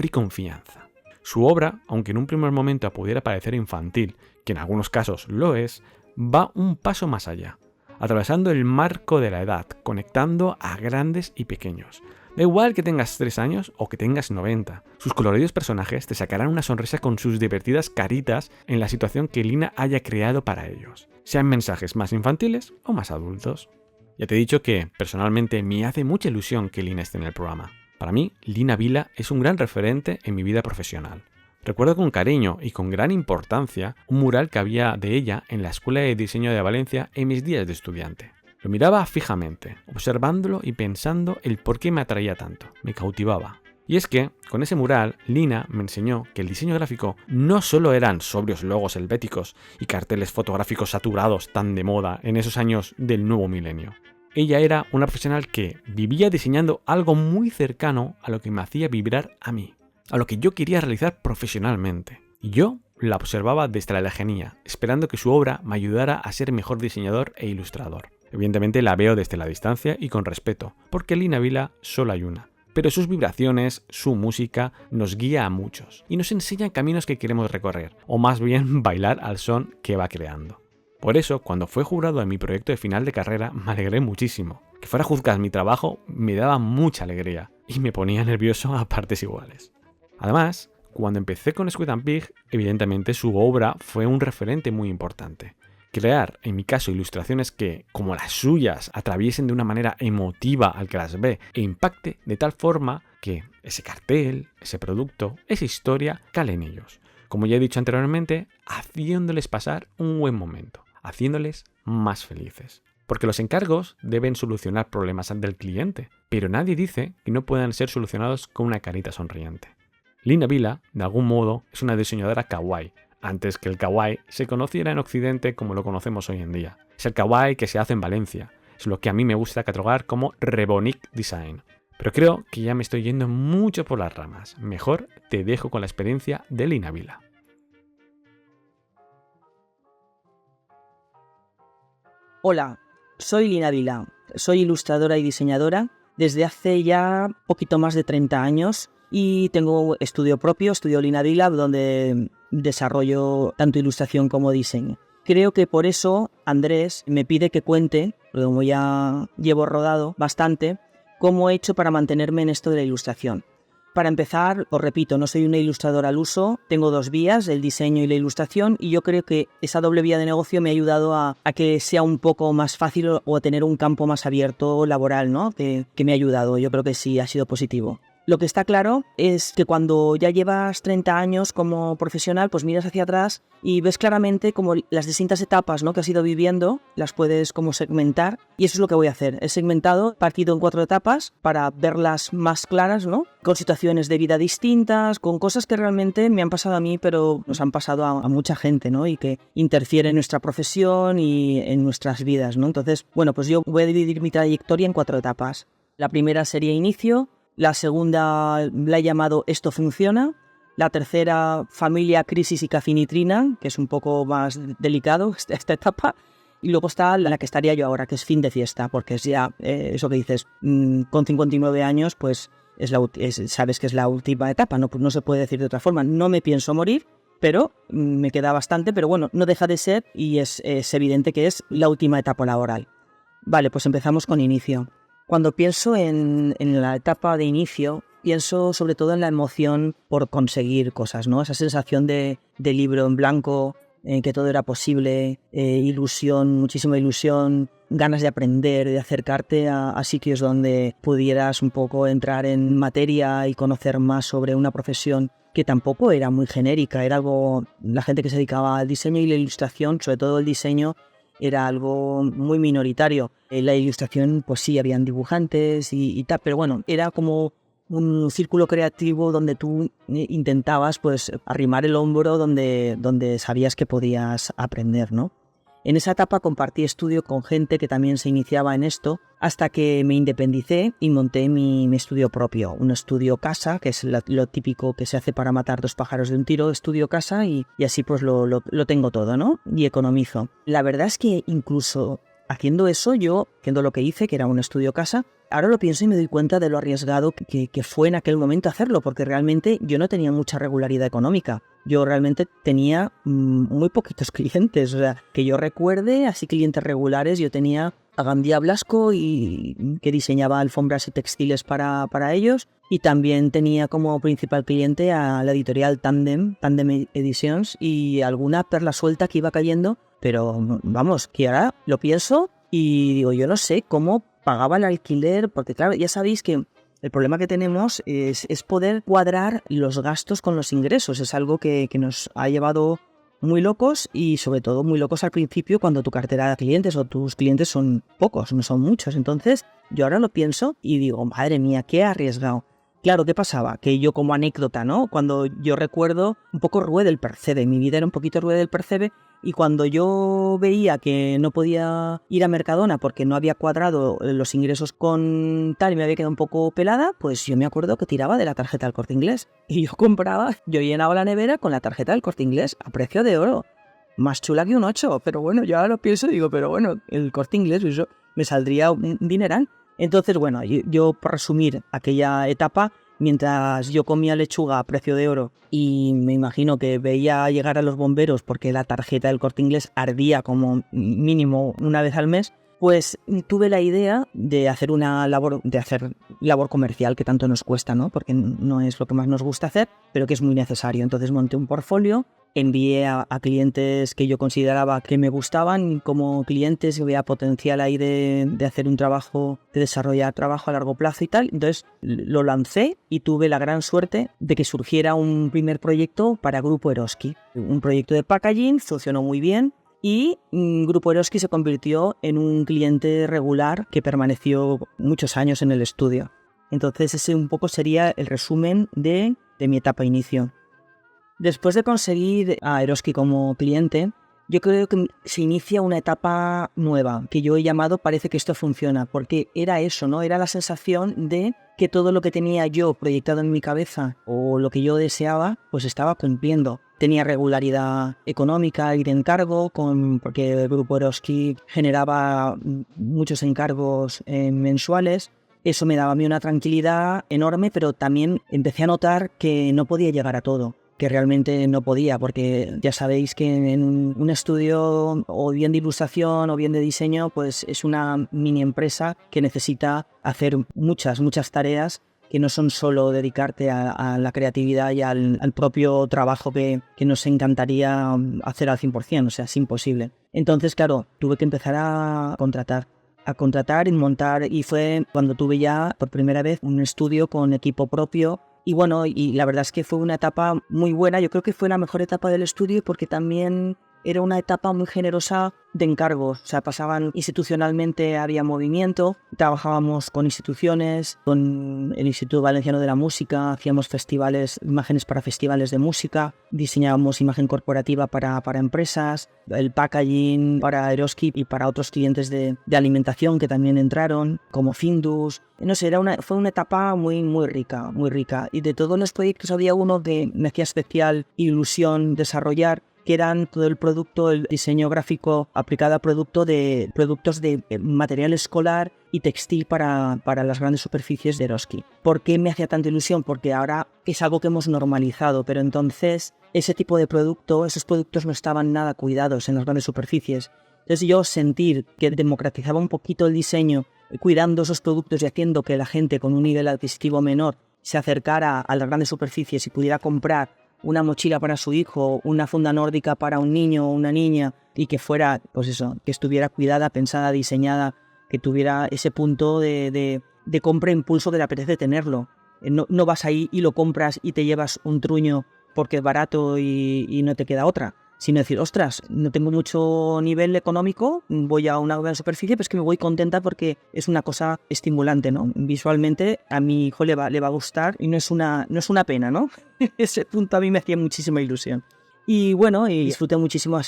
y confianza. Su obra, aunque en un primer momento pudiera parecer infantil, que en algunos casos lo es, va un paso más allá, atravesando el marco de la edad, conectando a grandes y pequeños. Da igual que tengas 3 años o que tengas 90. Sus coloridos personajes te sacarán una sonrisa con sus divertidas caritas en la situación que Lina haya creado para ellos, sean mensajes más infantiles o más adultos. Ya te he dicho que, personalmente, me hace mucha ilusión que Lina esté en el programa. Para mí, Lina Vila es un gran referente en mi vida profesional. Recuerdo con cariño y con gran importancia un mural que había de ella en la Escuela de Diseño de Valencia en mis días de estudiante. Lo miraba fijamente, observándolo y pensando el por qué me atraía tanto, me cautivaba. Y es que, con ese mural, Lina me enseñó que el diseño gráfico no solo eran sobrios logos helvéticos y carteles fotográficos saturados tan de moda en esos años del nuevo milenio. ella era una profesional que vivía diseñando algo muy cercano a lo que me hacía vibrar a mí, a lo que yo quería realizar profesionalmente. Y yo la observaba desde la lejanía, esperando que su obra me ayudara a ser mejor diseñador e ilustrador. Evidentemente la veo desde la distancia y con respeto, porque Lina Vila solo hay una. Pero sus vibraciones, su música, nos guía a muchos y nos enseña caminos que queremos recorrer, o más bien bailar al son que va creando. Por eso, cuando fue jurado en mi proyecto de final de carrera, me alegré muchísimo. Que fuera a juzgar mi trabajo me daba mucha alegría y me ponía nervioso a partes iguales. Además, cuando empecé con Squid & Pig, evidentemente su obra fue un referente muy importante. Crear, en mi caso, ilustraciones que, como las suyas, atraviesen de una manera emotiva al que las ve e impacte de tal forma que ese cartel, ese producto, esa historia cale en ellos. Como ya he dicho anteriormente, haciéndoles pasar un buen momento, haciéndoles más felices. Porque los encargos deben solucionar problemas del cliente, pero nadie dice que no puedan ser solucionados con una carita sonriente. Lina Vila, de algún modo, es una diseñadora kawaii, antes que el kawaii se conociera en Occidente como lo conocemos hoy en día. Es el kawaii que se hace en Valencia, es lo que a mí me gusta catalogar como Rebonic Design. Pero creo que ya me estoy yendo mucho por las ramas. Mejor te dejo con la experiencia de Lina Vila. Hola, soy Lina Vila. Soy ilustradora y diseñadora desde hace ya poquito más de 30 años y tengo estudio propio, Estudio Lina Vila, donde desarrollo tanto ilustración como diseño. Creo que por eso Andrés me pide que cuente, como ya llevo rodado bastante, cómo he hecho para mantenerme en esto de la ilustración. Para empezar, os repito, no soy una ilustradora al uso, tengo dos vías, el diseño y la ilustración, y yo creo que esa doble vía de negocio me ha ayudado a que sea un poco más fácil o a tener un campo más abierto laboral, ¿no? Que me ha ayudado, yo creo que sí ha sido positivo. Lo que está claro es que cuando ya llevas 30 años como profesional, pues miras hacia atrás y ves claramente como las distintas etapas, ¿no?, que has ido viviendo, las puedes como segmentar, y eso es lo que voy a hacer. He segmentado, partido en 4 etapas para verlas más claras, ¿no?, con situaciones de vida distintas, con cosas que realmente me han pasado a mí, pero nos han pasado a mucha gente, ¿no?, y que interfieren en nuestra profesión y en nuestras vidas, ¿no? Entonces, bueno, pues yo voy a dividir mi trayectoria en 4 etapas. La primera sería inicio. La segunda la he llamado Esto funciona. La tercera, familia, crisis y cafinitrina, que es un poco más delicado esta etapa. Y luego está la que estaría yo ahora, que es fin de fiesta, porque es ya eso que dices, con 59 años, pues sabes que es la última etapa, ¿no? Pues no se puede decir de otra forma. No me pienso morir, pero me queda bastante, pero bueno, no deja de ser y es evidente que es la última etapa laboral. Vale, pues empezamos con inicio. Cuando pienso en la etapa de inicio, pienso sobre todo en la emoción por conseguir cosas, ¿no? Esa sensación de libro en blanco, que todo era posible, ilusión, muchísima ilusión, ganas de aprender, de acercarte a sitios donde pudieras un poco entrar en materia y conocer más sobre una profesión que tampoco era muy genérica, era algo, la gente que se dedicaba al diseño y la ilustración, sobre todo el diseño, era algo muy minoritario. En la ilustración, pues sí, habían dibujantes y tal, pero bueno, era como un círculo creativo donde tú intentabas pues arrimar el hombro donde sabías que podías aprender, ¿no? En esa etapa compartí estudio con gente que también se iniciaba en esto, hasta que me independicé y monté mi estudio propio, un estudio casa, que es lo típico que se hace para matar 2 pájaros de un tiro, estudio casa, y así pues lo tengo todo, ¿no? Y economizo. La verdad es que incluso haciendo eso, yo, haciendo lo que hice, que era un estudio casa, ahora lo pienso y me doy cuenta de lo arriesgado que fue en aquel momento hacerlo, porque realmente yo no tenía mucha regularidad económica. Yo realmente tenía muy poquitos clientes, o sea, que yo recuerde, así clientes regulares, yo tenía a Gandía Blasco, y que diseñaba alfombras y textiles para ellos, y también tenía como principal cliente a la editorial Tandem Editions, y alguna perla suelta que iba cayendo, pero vamos, que ahora lo pienso y digo, yo no sé cómo pagaba el alquiler, porque claro, ya sabéis que el problema que tenemos es poder cuadrar los gastos con los ingresos. Es algo que nos ha llevado muy locos, y sobre todo muy locos al principio cuando tu cartera de clientes o tus clientes son pocos, no son muchos. Entonces yo ahora lo pienso y digo, madre mía, qué arriesgado. Claro, ¿qué pasaba? Que yo como anécdota, ¿no? Cuando yo recuerdo un poco Rue del Percebe, mi vida era un poquito Rue del Percebe, y cuando yo veía que no podía ir a Mercadona porque no había cuadrado los ingresos con tal y me había quedado un poco pelada, pues yo me acuerdo que tiraba de la tarjeta del Corte Inglés. Y yo llenaba la nevera con la tarjeta del Corte Inglés a precio de oro. Más chula que un 8, pero bueno, yo ahora lo pienso y digo, pero bueno, el Corte Inglés, eso me saldría un dineral. Entonces, bueno, yo por resumir aquella etapa, mientras yo comía lechuga a precio de oro y me imagino que veía llegar a los bomberos porque la tarjeta del Corte Inglés ardía como mínimo una vez al mes, pues tuve la idea de hacer labor comercial que tanto nos cuesta, ¿no? Porque no es lo que más nos gusta hacer, pero que es muy necesario. Entonces monté un portfolio, envié a clientes que yo consideraba que me gustaban como clientes que veía potencial ahí de hacer un trabajo, de desarrollar trabajo a largo plazo y tal. Entonces lo lancé y tuve la gran suerte de que surgiera un primer proyecto para Grupo Eroski. Un proyecto de packaging, funcionó muy bien. Y Grupo Eroski se convirtió en un cliente regular que permaneció muchos años en el estudio. Entonces ese un poco sería el resumen de mi etapa inicio. Después de conseguir a Eroski como cliente, yo creo que se inicia una etapa nueva, que yo he llamado parece que esto funciona, porque era eso, ¿no? Era la sensación de que todo lo que tenía yo proyectado en mi cabeza o lo que yo deseaba, pues estaba cumpliendo. Tenía regularidad económica y de encargo, porque el Grupo Eroski generaba muchos encargos mensuales. Eso me daba a mí una tranquilidad enorme, pero también empecé a notar que no podía llegar a todo, que realmente no podía, porque ya sabéis que en un estudio o bien de ilustración o bien de diseño, pues es una mini empresa que necesita hacer muchas tareas que no son solo dedicarte a la creatividad y al propio trabajo que nos encantaría hacer al 100%, o sea, es imposible. Entonces, claro, tuve que empezar a contratar y montar, y fue cuando tuve ya por primera vez un estudio con equipo propio. Y bueno, y la verdad es que fue una etapa muy buena. Yo creo que fue la mejor etapa del estudio porque también era una etapa muy generosa de encargos. O sea, institucionalmente había movimiento, trabajábamos con instituciones, con el Instituto Valenciano de la Música, hacíamos imágenes para festivales de música, diseñábamos imagen corporativa para empresas, el packaging para Eroski y para otros clientes de alimentación que también entraron, como Findus. No sé, fue una etapa muy rica, muy rica. Y de todos los proyectos había uno que me hacía especial ilusión desarrollar, que eran todo el producto, el diseño gráfico aplicado a productos de material escolar y textil para las grandes superficies de Eroski. ¿Por qué me hacía tanta ilusión? Porque ahora es algo que hemos normalizado, pero entonces ese tipo de esos productos no estaban nada cuidados en las grandes superficies. Entonces yo sentir que democratizaba un poquito el diseño, cuidando esos productos y haciendo que la gente con un nivel adquisitivo menor se acercara a las grandes superficies y pudiera comprar una mochila para su hijo, una funda nórdica para un niño o una niña, y que fuera, pues eso, que estuviera cuidada, pensada, diseñada, que tuviera ese punto de compra impulso que le apetece tenerlo. No vas ahí y lo compras y te llevas un truño porque es barato y no te queda otra, sino decir, ostras, no tengo mucho nivel económico, voy a una gran superficie, pero es que me voy contenta porque es una cosa estimulante, ¿no? Visualmente a mi hijo le va a gustar y no es una pena, ¿no? Ese punto a mí me hacía muchísima ilusión. Y bueno, y disfruté muchísimo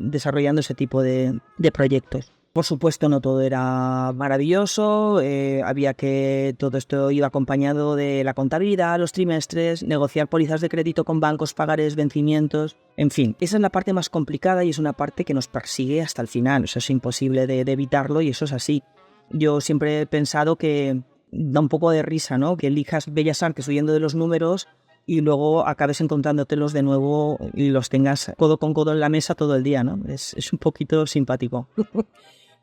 desarrollando ese tipo de proyectos. Por supuesto, no todo era maravilloso, todo esto iba acompañado de la contabilidad, los trimestres, negociar pólizas de crédito con bancos, pagares, vencimientos, en fin. Esa es la parte más complicada y es una parte que nos persigue hasta el final, o sea, es imposible de evitarlo y eso es así. Yo siempre he pensado que da un poco de risa, ¿no? Que elijas Bellas Artes huyendo de los números y luego acabes encontrándotelos de nuevo y los tengas codo con codo en la mesa todo el día, ¿no? Es un poquito simpático.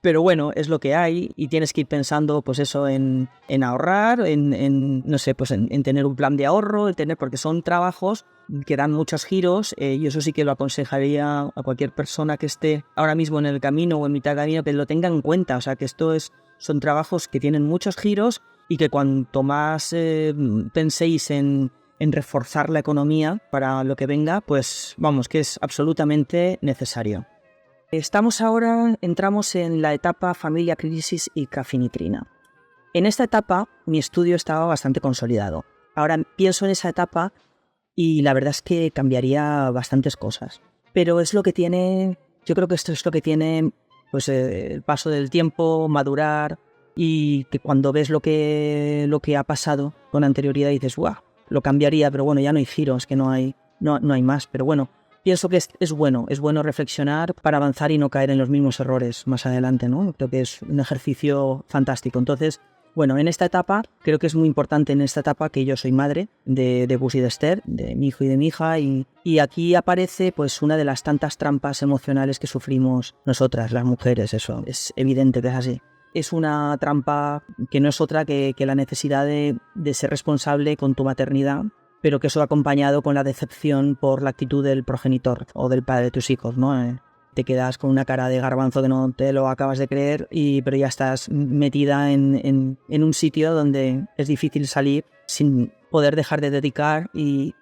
Pero bueno, es lo que hay y tienes que ir pensando, pues eso, en ahorrar, no sé, pues en tener un plan de ahorro, porque son trabajos que dan muchos giros y eso sí que lo aconsejaría a cualquier persona que esté ahora mismo en el camino o en mitad de camino, que lo tenga en cuenta. O sea, que son trabajos que tienen muchos giros y que cuanto más penséis en reforzar la economía para lo que venga, pues vamos, que es absolutamente necesario. Entramos en la etapa familia, crisis y cafinitrina. En esta etapa mi estudio estaba bastante consolidado. Ahora pienso en esa etapa y la verdad es que cambiaría bastantes cosas. Pero es lo que tiene, yo creo que esto es lo que tiene pues el paso del tiempo, madurar, y que cuando ves lo que ha pasado con anterioridad dices, ¡guau! Lo cambiaría, pero bueno, ya no hay giros, que no hay más. Pero bueno, pienso que es bueno reflexionar para avanzar y no caer en los mismos errores más adelante, ¿no? Creo que es un ejercicio fantástico. Entonces, bueno, en esta etapa, creo que es muy importante que yo soy madre de Gus y de Esther, de mi hijo y de mi hija, y aquí aparece pues una de las tantas trampas emocionales que sufrimos nosotras, las mujeres. Eso es evidente que es así. Es una trampa que no es otra que la necesidad de ser responsable con tu maternidad, pero que eso va acompañado con la decepción por la actitud del progenitor o del padre de tus hijos, ¿no? Te quedas con una cara de garbanzo que no te lo acabas de creer, pero ya estás metida en un sitio donde es difícil salir sin poder dejar de dedicar y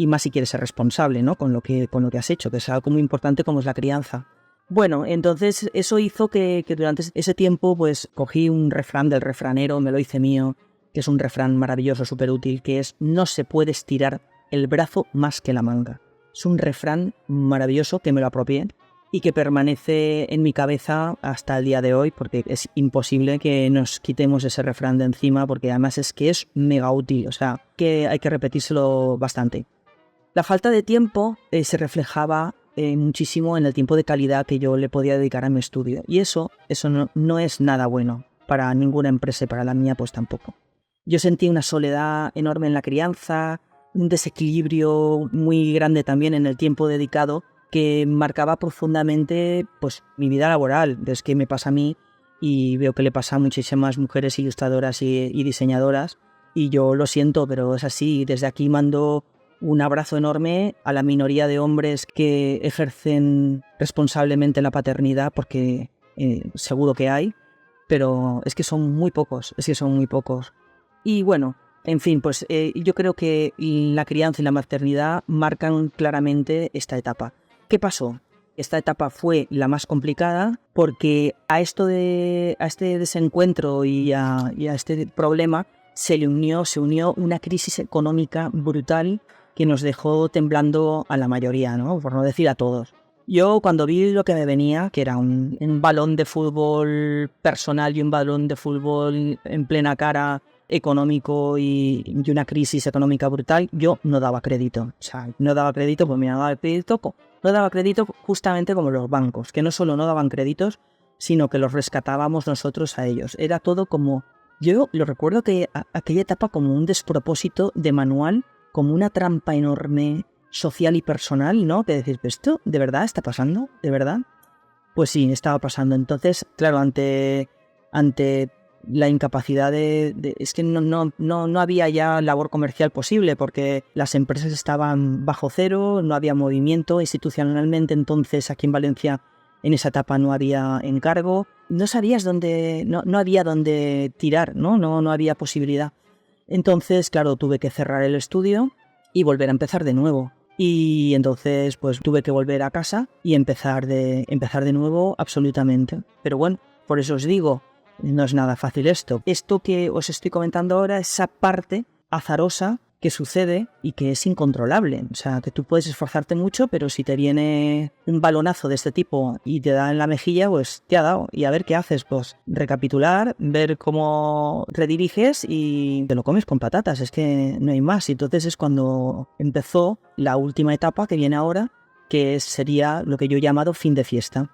más si quieres ser responsable, ¿no? con lo que has hecho, que es algo muy importante como es la crianza. Bueno, entonces eso hizo que durante ese tiempo pues cogí un refrán del refranero, me lo hice mío, que es un refrán maravilloso, súper útil, que es: no se puede estirar el brazo más que la manga. Es un refrán maravilloso que me lo apropié y que permanece en mi cabeza hasta el día de hoy, porque es imposible que nos quitemos ese refrán de encima, porque además es que es mega útil, o sea, que hay que repetírselo bastante. La falta de tiempo se reflejaba muchísimo en el tiempo de calidad que yo le podía dedicar a mi estudio, y eso no es nada bueno para ninguna empresa, y para la mía pues tampoco. Yo sentí una soledad enorme en la crianza, un desequilibrio muy grande también en el tiempo dedicado, que marcaba profundamente pues mi vida laboral. Es que me pasa a mí y veo que le pasa a muchísimas mujeres ilustradoras y diseñadoras, y yo lo siento, pero es así. Desde aquí mando un abrazo enorme a la minoría de hombres que ejercen responsablemente la paternidad, porque seguro que hay, pero es que son muy pocos, Y bueno, en fin, pues yo creo que la crianza y la maternidad marcan claramente esta etapa. ¿Qué pasó? Esta etapa fue la más complicada porque a este desencuentro y a este problema se unió una crisis económica brutal que nos dejó temblando a la mayoría, ¿no? Por no decir a todos. Yo cuando vi lo que me venía, que era un balón de fútbol personal y un balón de fútbol en plena cara económico y una crisis económica brutal, yo no daba crédito. O sea, no daba crédito, pues mira, no daba crédito justamente como los bancos, que no solo no daban créditos, sino que los rescatábamos nosotros a ellos. Era todo como... Yo lo recuerdo que aquella etapa como un despropósito de manual, como una trampa enorme social y personal, ¿no? Que decís, ¿esto de verdad está pasando? ¿De verdad? Pues sí, estaba pasando. Entonces, claro, ante la incapacidad es que no había ya labor comercial posible, porque las empresas estaban bajo cero, no había movimiento institucionalmente. Entonces aquí en Valencia en esa etapa no había encargo, no sabías dónde, no había dónde tirar, no había posibilidad. Entonces, claro, tuve que cerrar el estudio y volver a empezar de nuevo. Y entonces pues tuve que volver a casa y empezar de nuevo absolutamente. Pero bueno, por eso os digo, no es nada fácil esto. Esto que os estoy comentando ahora, esa parte azarosa que sucede y que es incontrolable. O sea, que tú puedes esforzarte mucho, pero si te viene un balonazo de este tipo y te da en la mejilla, pues te ha dado. Y a ver qué haces, pues recapitular, ver cómo rediriges y te lo comes con patatas. Es que no hay más. Y entonces es cuando empezó la última etapa que viene ahora, que sería lo que yo he llamado fin de fiesta.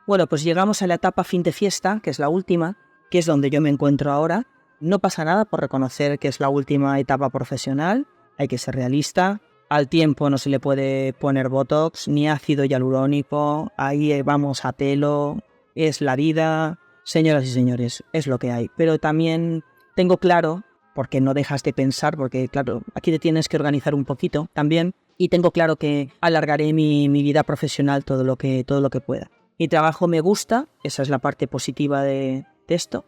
Bueno, pues llegamos a la etapa fin de fiesta, que es la última, que es donde yo me encuentro ahora. No pasa nada por reconocer que es la última etapa profesional, hay que ser realista. Al tiempo no se le puede poner botox ni ácido hialurónico, ahí vamos a pelo, es la vida. Señoras y señores, es lo que hay. Pero también tengo claro, porque no dejas de pensar, porque claro, aquí te tienes que organizar un poquito también, y tengo claro que alargaré mi vida profesional todo lo que pueda. Mi trabajo me gusta, esa es la parte positiva de esto.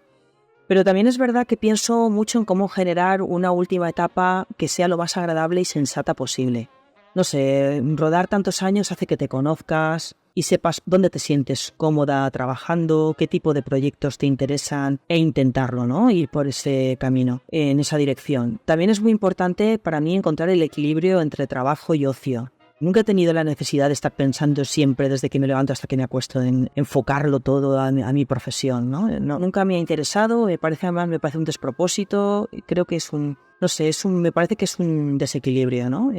Pero también es verdad que pienso mucho en cómo generar una última etapa que sea lo más agradable y sensata posible. No sé, rodar tantos años hace que te conozcas, y sepas dónde te sientes cómoda trabajando, qué tipo de proyectos te interesan e intentarlo, ¿no? Ir por ese camino, en esa dirección. También es muy importante para mí encontrar el equilibrio entre trabajo y ocio. Nunca he tenido la necesidad de estar pensando siempre desde que me levanto hasta que me acuesto en enfocarlo todo a mi profesión, ¿no? Nunca me ha interesado, me parece un despropósito, creo que me parece que es un desequilibrio, ¿no?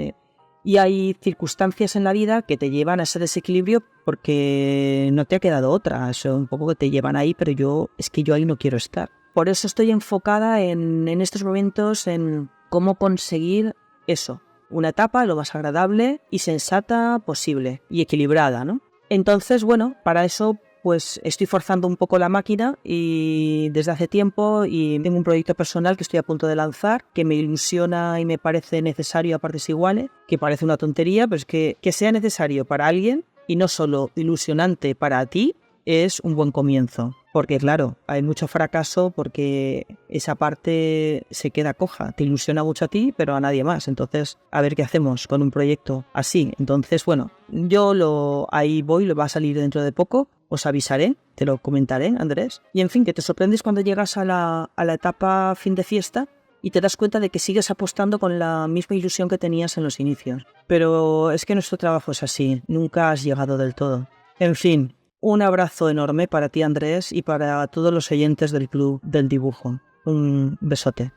Y hay circunstancias en la vida que te llevan a ese desequilibrio porque no te ha quedado otra, eso un poco que te llevan ahí, pero yo ahí no quiero estar. Por eso estoy enfocada en estos momentos en cómo conseguir eso. Una etapa lo más agradable y sensata posible y equilibrada, ¿no? Entonces, bueno, para eso pues estoy forzando un poco la máquina y desde hace tiempo y tengo un proyecto personal que estoy a punto de lanzar que me ilusiona y me parece necesario a partes iguales, que parece una tontería, pero es que sea necesario para alguien y no solo ilusionante para ti es un buen comienzo. Porque claro, hay mucho fracaso porque esa parte se queda coja. Te ilusiona mucho a ti, pero a nadie más. Entonces, a ver qué hacemos con un proyecto así. Entonces, bueno, ahí voy, lo va a salir dentro de poco. Os avisaré, te lo comentaré, Andrés. Y en fin, que te sorprendes cuando llegas a la etapa fin de fiesta y te das cuenta de que sigues apostando con la misma ilusión que tenías en los inicios. Pero es que nuestro trabajo es así, nunca has llegado del todo. En fin. Un abrazo enorme para ti, Andrés, y para todos los oyentes del Club del Dibujo. Un besote.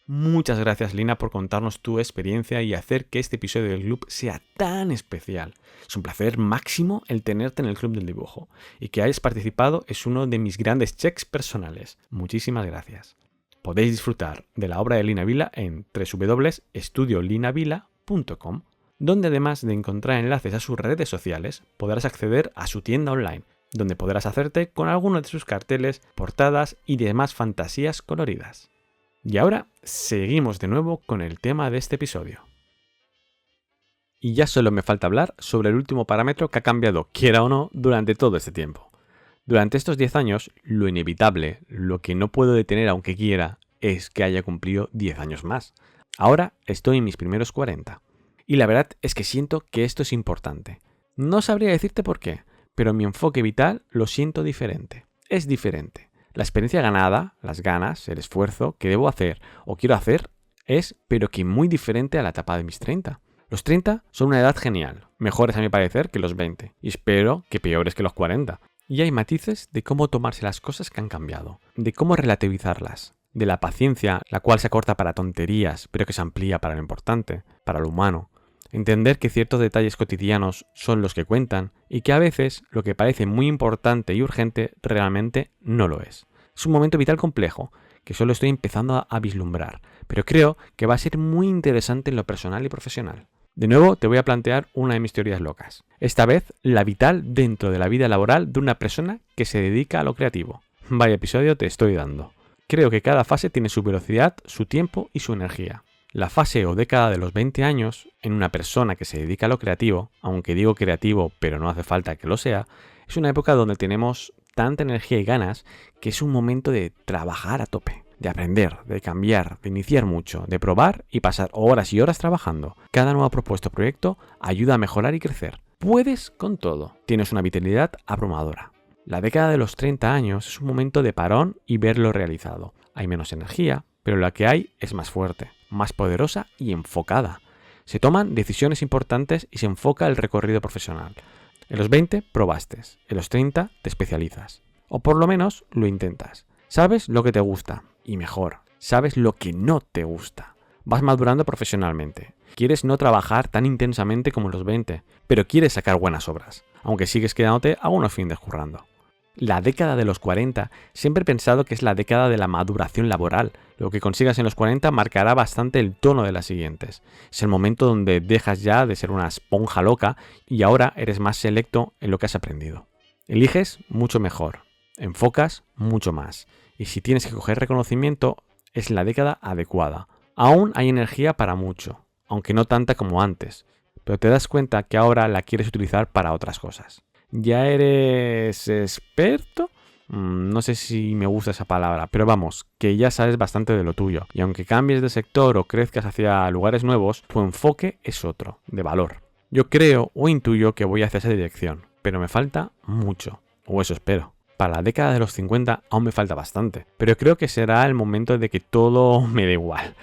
Muchas gracias, Lina, por contarnos tu experiencia y hacer que este episodio del Club sea tan especial. Es un placer máximo el tenerte en el Club del Dibujo. Y que hayas participado es uno de mis grandes checks personales. Muchísimas gracias. Podéis disfrutar de la obra de Lina Vila en www.estudiolinavila.com, donde además de encontrar enlaces a sus redes sociales, podrás acceder a su tienda online, donde podrás hacerte con alguno de sus carteles, portadas y demás fantasías coloridas. Y ahora seguimos de nuevo con el tema de este episodio. Y ya solo me falta hablar sobre el último parámetro que ha cambiado, quiera o no, durante todo este tiempo. Durante estos 10 años, lo inevitable, lo que no puedo detener aunque quiera, es que haya cumplido 10 años más. Ahora estoy en mis primeros 40. Y la verdad es que siento que esto es importante. No sabría decirte por qué, pero mi enfoque vital lo siento diferente. Es diferente. La experiencia ganada, las ganas, el esfuerzo que debo hacer o quiero hacer es, pero que muy diferente a la etapa de mis 30. Los 30 son una edad genial, mejores a mi parecer que los 20, y espero que peores que los 40. Y hay matices de cómo tomarse las cosas que han cambiado, de cómo relativizarlas, de la paciencia, la cual se acorta para tonterías, pero que se amplía para lo importante, para lo humano. Entender que ciertos detalles cotidianos son los que cuentan y que a veces lo que parece muy importante y urgente realmente no lo es. Es un momento vital complejo que solo estoy empezando a vislumbrar, pero creo que va a ser muy interesante en lo personal y profesional. De nuevo te voy a plantear una de mis teorías locas. Esta vez la vital dentro de la vida laboral de una persona que se dedica a lo creativo. Vaya episodio te estoy dando. Creo que cada fase tiene su velocidad, su tiempo y su energía. La fase o década de los 20 años, en una persona que se dedica a lo creativo, aunque digo creativo pero no hace falta que lo sea, es una época donde tenemos tanta energía y ganas que es un momento de trabajar a tope, de aprender, de cambiar, de iniciar mucho, de probar y pasar horas y horas trabajando. Cada nuevo propuesto o proyecto ayuda a mejorar y crecer. Puedes con todo. Tienes una vitalidad abrumadora. La década de los 30 años es un momento de parón y verlo realizado. Hay menos energía, pero la que hay es más fuerte, más poderosa y enfocada. Se toman decisiones importantes y se enfoca el recorrido profesional. En los 20 probaste, en los 30 te especializas. O por lo menos lo intentas. Sabes lo que te gusta, y mejor, sabes lo que no te gusta. Vas madurando profesionalmente. Quieres no trabajar tan intensamente como en los 20, pero quieres sacar buenas obras, aunque sigues quedándote algunos fines currando. La década de los 40 siempre he pensado que es la década de la maduración laboral. Lo que consigas en los 40 marcará bastante el tono de las siguientes. Es el momento donde dejas ya de ser una esponja loca y ahora eres más selecto en lo que has aprendido. Eliges mucho mejor, enfocas mucho más. Y si tienes que coger reconocimiento, es la década adecuada. Aún hay energía para mucho, aunque no tanta como antes, pero te das cuenta que ahora la quieres utilizar para otras cosas. ¿Ya eres experto? No sé si me gusta esa palabra, pero vamos, que ya sabes bastante de lo tuyo. Y aunque cambies de sector o crezcas hacia lugares nuevos, tu enfoque es otro, de valor. Yo creo o intuyo que voy hacia esa dirección, pero me falta mucho, o eso espero. Para la década de los 50 aún me falta bastante, pero creo que será el momento de que todo me dé igual.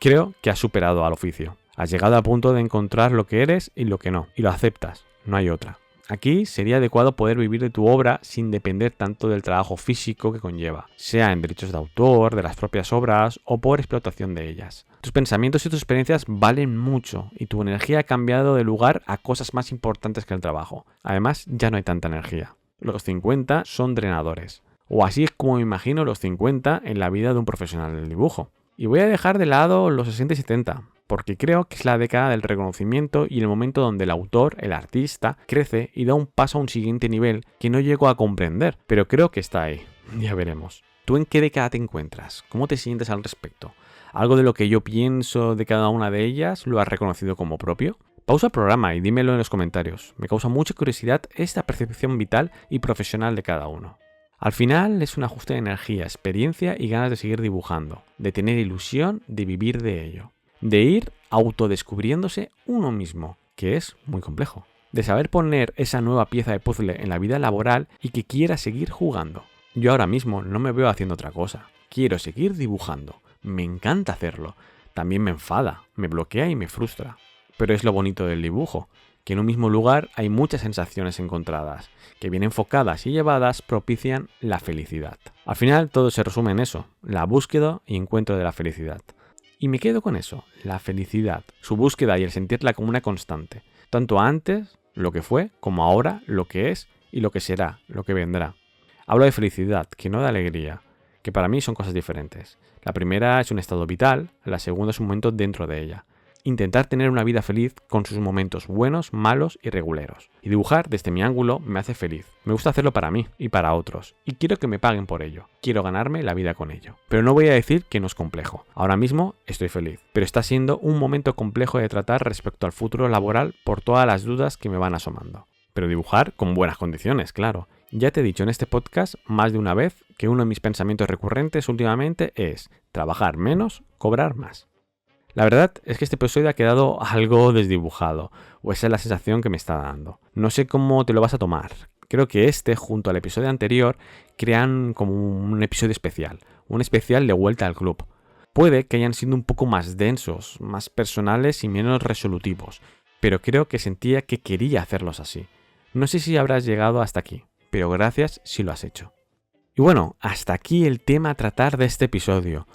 Creo que has superado al oficio. Has llegado al punto de encontrar lo que eres y lo que no, y lo aceptas, no hay otra. Aquí sería adecuado poder vivir de tu obra sin depender tanto del trabajo físico que conlleva, sea en derechos de autor, de las propias obras o por explotación de ellas. Tus pensamientos y tus experiencias valen mucho y tu energía ha cambiado de lugar a cosas más importantes que el trabajo. Además, ya no hay tanta energía. Los 50 son drenadores, o así es como me imagino los 50 en la vida de un profesional del dibujo. Y voy a dejar de lado los 60 y 70. Porque creo que es la década del reconocimiento y el momento donde el autor, el artista, crece y da un paso a un siguiente nivel que no llego a comprender, pero creo que está ahí. Ya veremos. ¿Tú en qué década te encuentras? ¿Cómo te sientes al respecto? ¿Algo de lo que yo pienso de cada una de ellas lo has reconocido como propio? Pausa el programa y dímelo en los comentarios. Me causa mucha curiosidad esta percepción vital y profesional de cada uno. Al final es un ajuste de energía, experiencia y ganas de seguir dibujando, de tener ilusión, de vivir de ello. De ir autodescubriéndose uno mismo, que es muy complejo. De saber poner esa nueva pieza de puzzle en la vida laboral y que quiera seguir jugando. Yo ahora mismo no me veo haciendo otra cosa. Quiero seguir dibujando. Me encanta hacerlo. También me enfada, me bloquea y me frustra. Pero es lo bonito del dibujo, que en un mismo lugar hay muchas sensaciones encontradas, que bien enfocadas y llevadas propician la felicidad. Al final todo se resume en eso, la búsqueda y encuentro de la felicidad. Y me quedo con eso, la felicidad, su búsqueda y el sentirla como una constante, tanto antes, lo que fue, como ahora, lo que es y lo que será, lo que vendrá. Hablo de felicidad, que no de alegría, que para mí son cosas diferentes. La primera es un estado vital, la segunda es un momento dentro de ella. Intentar tener una vida feliz con sus momentos buenos, malos y reguleros. Y dibujar desde mi ángulo me hace feliz. Me gusta hacerlo para mí y para otros. Y quiero que me paguen por ello. Quiero ganarme la vida con ello. Pero no voy a decir que no es complejo. Ahora mismo estoy feliz. Pero está siendo un momento complejo de tratar respecto al futuro laboral por todas las dudas que me van asomando. Pero dibujar con buenas condiciones, claro. Ya te he dicho en este podcast más de una vez que uno de mis pensamientos recurrentes últimamente es trabajar menos, cobrar más. La verdad es que este episodio ha quedado algo desdibujado, o esa es la sensación que me está dando. No sé cómo te lo vas a tomar. Creo que junto al episodio anterior, crean como un episodio especial, un especial de vuelta al club. Puede que hayan sido un poco más densos, más personales y menos resolutivos, pero creo que sentía que quería hacerlos así. No sé si habrás llegado hasta aquí, pero gracias si lo has hecho. Y bueno, hasta aquí el tema a tratar de este episodio.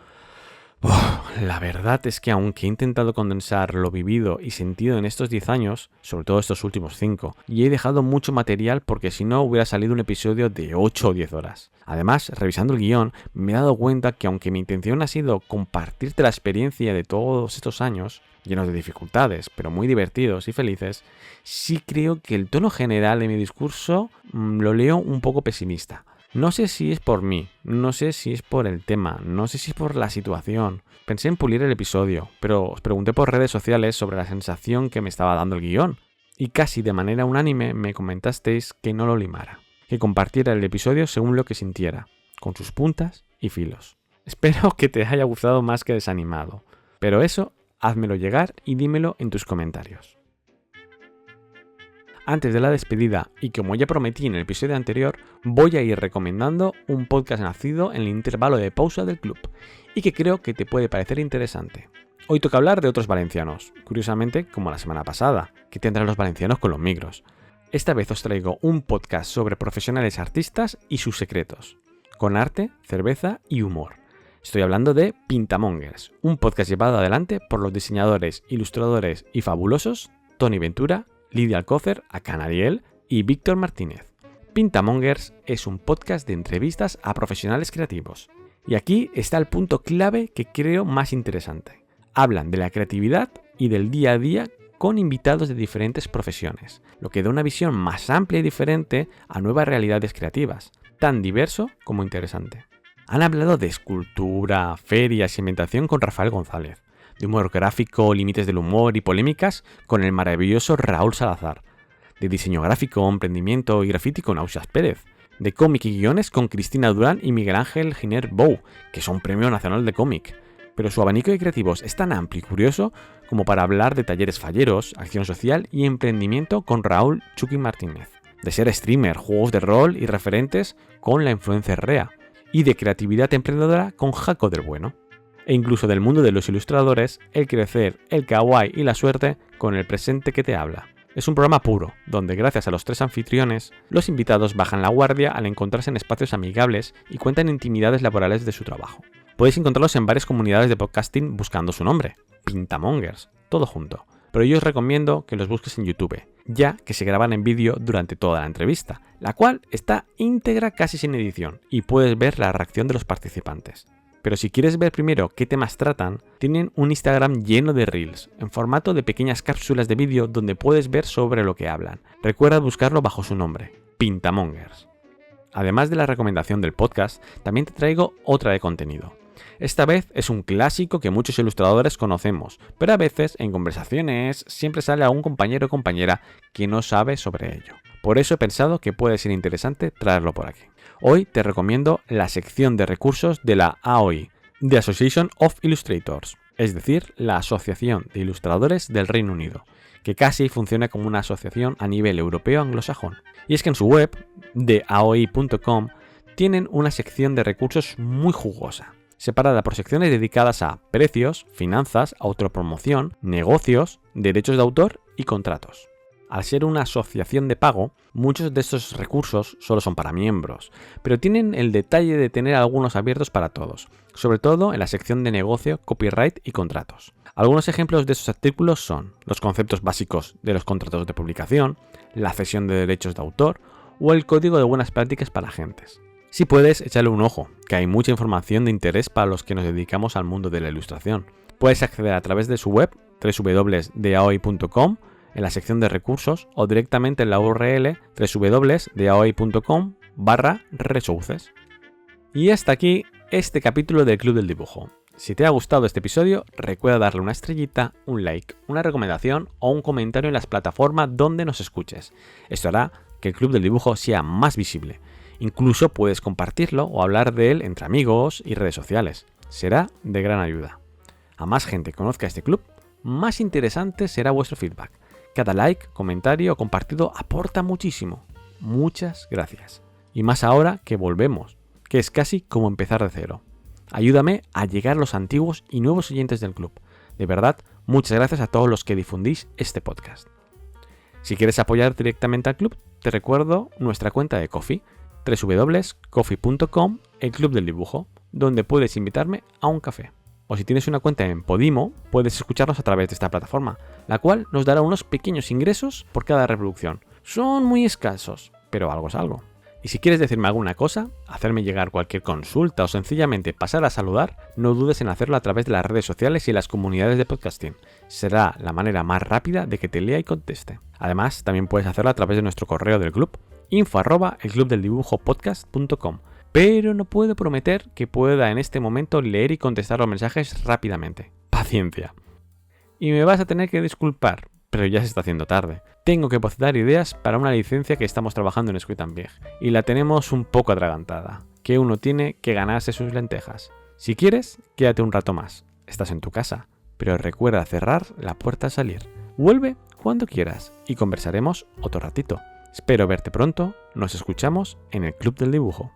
La verdad es que aunque he intentado condensar lo vivido y sentido en estos 10 años, sobre todo estos últimos 5, y he dejado mucho material porque si no hubiera salido un episodio de 8 o 10 horas. Además, revisando el guión, me he dado cuenta que aunque mi intención ha sido compartirte la experiencia de todos estos años, llenos de dificultades, pero muy divertidos y felices, sí creo que el tono general de mi discurso lo leo un poco pesimista. No sé si es por mí, no sé si es por el tema, no sé si es por la situación. Pensé en pulir el episodio, pero os pregunté por redes sociales sobre la sensación que me estaba dando el guión. Y casi de manera unánime me comentasteis que no lo limara, que compartiera el episodio según lo que sintiera, con sus puntas y filos. Espero que te haya gustado más que desanimado, pero eso házmelo llegar y dímelo en tus comentarios. Antes de la despedida, y como ya prometí en el episodio anterior, voy a ir recomendando un podcast nacido en el intervalo de pausa del club, y que creo que te puede parecer interesante. Hoy toca hablar de otros valencianos, curiosamente como la semana pasada, que tendrán los valencianos con los migros. Esta vez os traigo un podcast sobre profesionales artistas y sus secretos, con arte, cerveza y humor. Estoy hablando de Pintamongers, un podcast llevado adelante por los diseñadores, ilustradores y fabulosos Tony Ventura, Lidia Alcócer, Acanariel y Víctor Martínez. Pintamongers es un podcast de entrevistas a profesionales creativos. Y aquí está el punto clave que creo más interesante. Hablan de la creatividad y del día a día con invitados de diferentes profesiones, lo que da una visión más amplia y diferente a nuevas realidades creativas, tan diverso como interesante. Han hablado de escultura, ferias y ambientación con Rafael González, de humor gráfico, límites del humor y polémicas con el maravilloso Raúl Salazar, de diseño gráfico, emprendimiento y graffiti con Ausias Pérez, de cómic y guiones con Cristina Durán y Miguel Ángel Giner Bou, que son Premio Nacional de Cómic, pero su abanico de creativos es tan amplio y curioso como para hablar de talleres falleros, acción social y emprendimiento con Raúl Chucky Martínez, de ser streamer, juegos de rol y referentes con la influencer Rea, y de creatividad emprendedora con Jaco del Bueno, e incluso del mundo de los ilustradores, el crecer, el kawaii y la suerte con el presente que te habla. Es un programa puro, donde gracias a los 3 anfitriones, los invitados bajan la guardia al encontrarse en espacios amigables y cuentan intimidades laborales de su trabajo. Podéis encontrarlos en varias comunidades de podcasting buscando su nombre, Pintamongers, todo junto. Pero yo os recomiendo que los busques en YouTube, ya que se graban en vídeo durante toda la entrevista, la cual está íntegra casi sin edición, y puedes ver la reacción de los participantes. Pero si quieres ver primero qué temas tratan, tienen un Instagram lleno de reels, en formato de pequeñas cápsulas de vídeo donde puedes ver sobre lo que hablan. Recuerda buscarlo bajo su nombre, Pintamongers. Además de la recomendación del podcast, también te traigo otra de contenido. Esta vez es un clásico que muchos ilustradores conocemos, pero a veces en conversaciones siempre sale algún compañero o compañera que no sabe sobre ello. Por eso he pensado que puede ser interesante traerlo por aquí. Hoy te recomiendo la sección de recursos de la AOI, The Association of Illustrators, es decir, la Asociación de Ilustradores del Reino Unido, que casi funciona como una asociación a nivel europeo anglosajón. Y es que en su web, theaoi.com, tienen una sección de recursos muy jugosa, separada por secciones dedicadas a precios, finanzas, autopromoción, negocios, derechos de autor y contratos. Al ser una asociación de pago, muchos de estos recursos solo son para miembros, pero tienen el detalle de tener algunos abiertos para todos, sobre todo en la sección de negocio, copyright y contratos. Algunos ejemplos de estos artículos son los conceptos básicos de los contratos de publicación, la cesión de derechos de autor o el código de buenas prácticas para agentes. Si puedes, échale un ojo, que hay mucha información de interés para los que nos dedicamos al mundo de la ilustración. Puedes acceder a través de su web, www.theaoi.com, en la sección de recursos o directamente en la URL www.theaoi.com/resources. Y hasta aquí este capítulo del Club del Dibujo. Si te ha gustado este episodio, recuerda darle una estrellita, un like, una recomendación o un comentario en las plataformas donde nos escuches. Esto hará que el Club del Dibujo sea más visible. Incluso puedes compartirlo o hablar de él entre amigos y redes sociales. Será de gran ayuda. A más gente conozca este club, más interesante será vuestro feedback. Cada like, comentario o compartido aporta muchísimo. Muchas gracias. Y más ahora que volvemos, que es casi como empezar de cero. Ayúdame a llegar a los antiguos y nuevos oyentes del club. De verdad, muchas gracias a todos los que difundís este podcast. Si quieres apoyar directamente al club, te recuerdo nuestra cuenta de Ko-fi, www.ko-fi.com, el Club del Dibujo, donde puedes invitarme a un café. O si tienes una cuenta en Podimo, puedes escucharnos a través de esta plataforma, la cual nos dará unos pequeños ingresos por cada reproducción. Son muy escasos, pero algo es algo. Y si quieres decirme alguna cosa, hacerme llegar cualquier consulta o sencillamente pasar a saludar, no dudes en hacerlo a través de las redes sociales y las comunidades de podcasting. Será la manera más rápida de que te lea y conteste. Además, también puedes hacerlo a través de nuestro correo del club, info@elclubdeldibujopodcast.com. Pero no puedo prometer que pueda en este momento leer y contestar los mensajes rápidamente. Paciencia. Y me vas a tener que disculpar, pero ya se está haciendo tarde. Tengo que bocetar ideas para una licencia que estamos trabajando en Squid and Pig, y la tenemos un poco atragantada, que uno tiene que ganarse sus lentejas. Si quieres, quédate un rato más. Estás en tu casa, pero recuerda cerrar la puerta al salir. Vuelve cuando quieras y conversaremos otro ratito. Espero verte pronto. Nos escuchamos en el Club del Dibujo.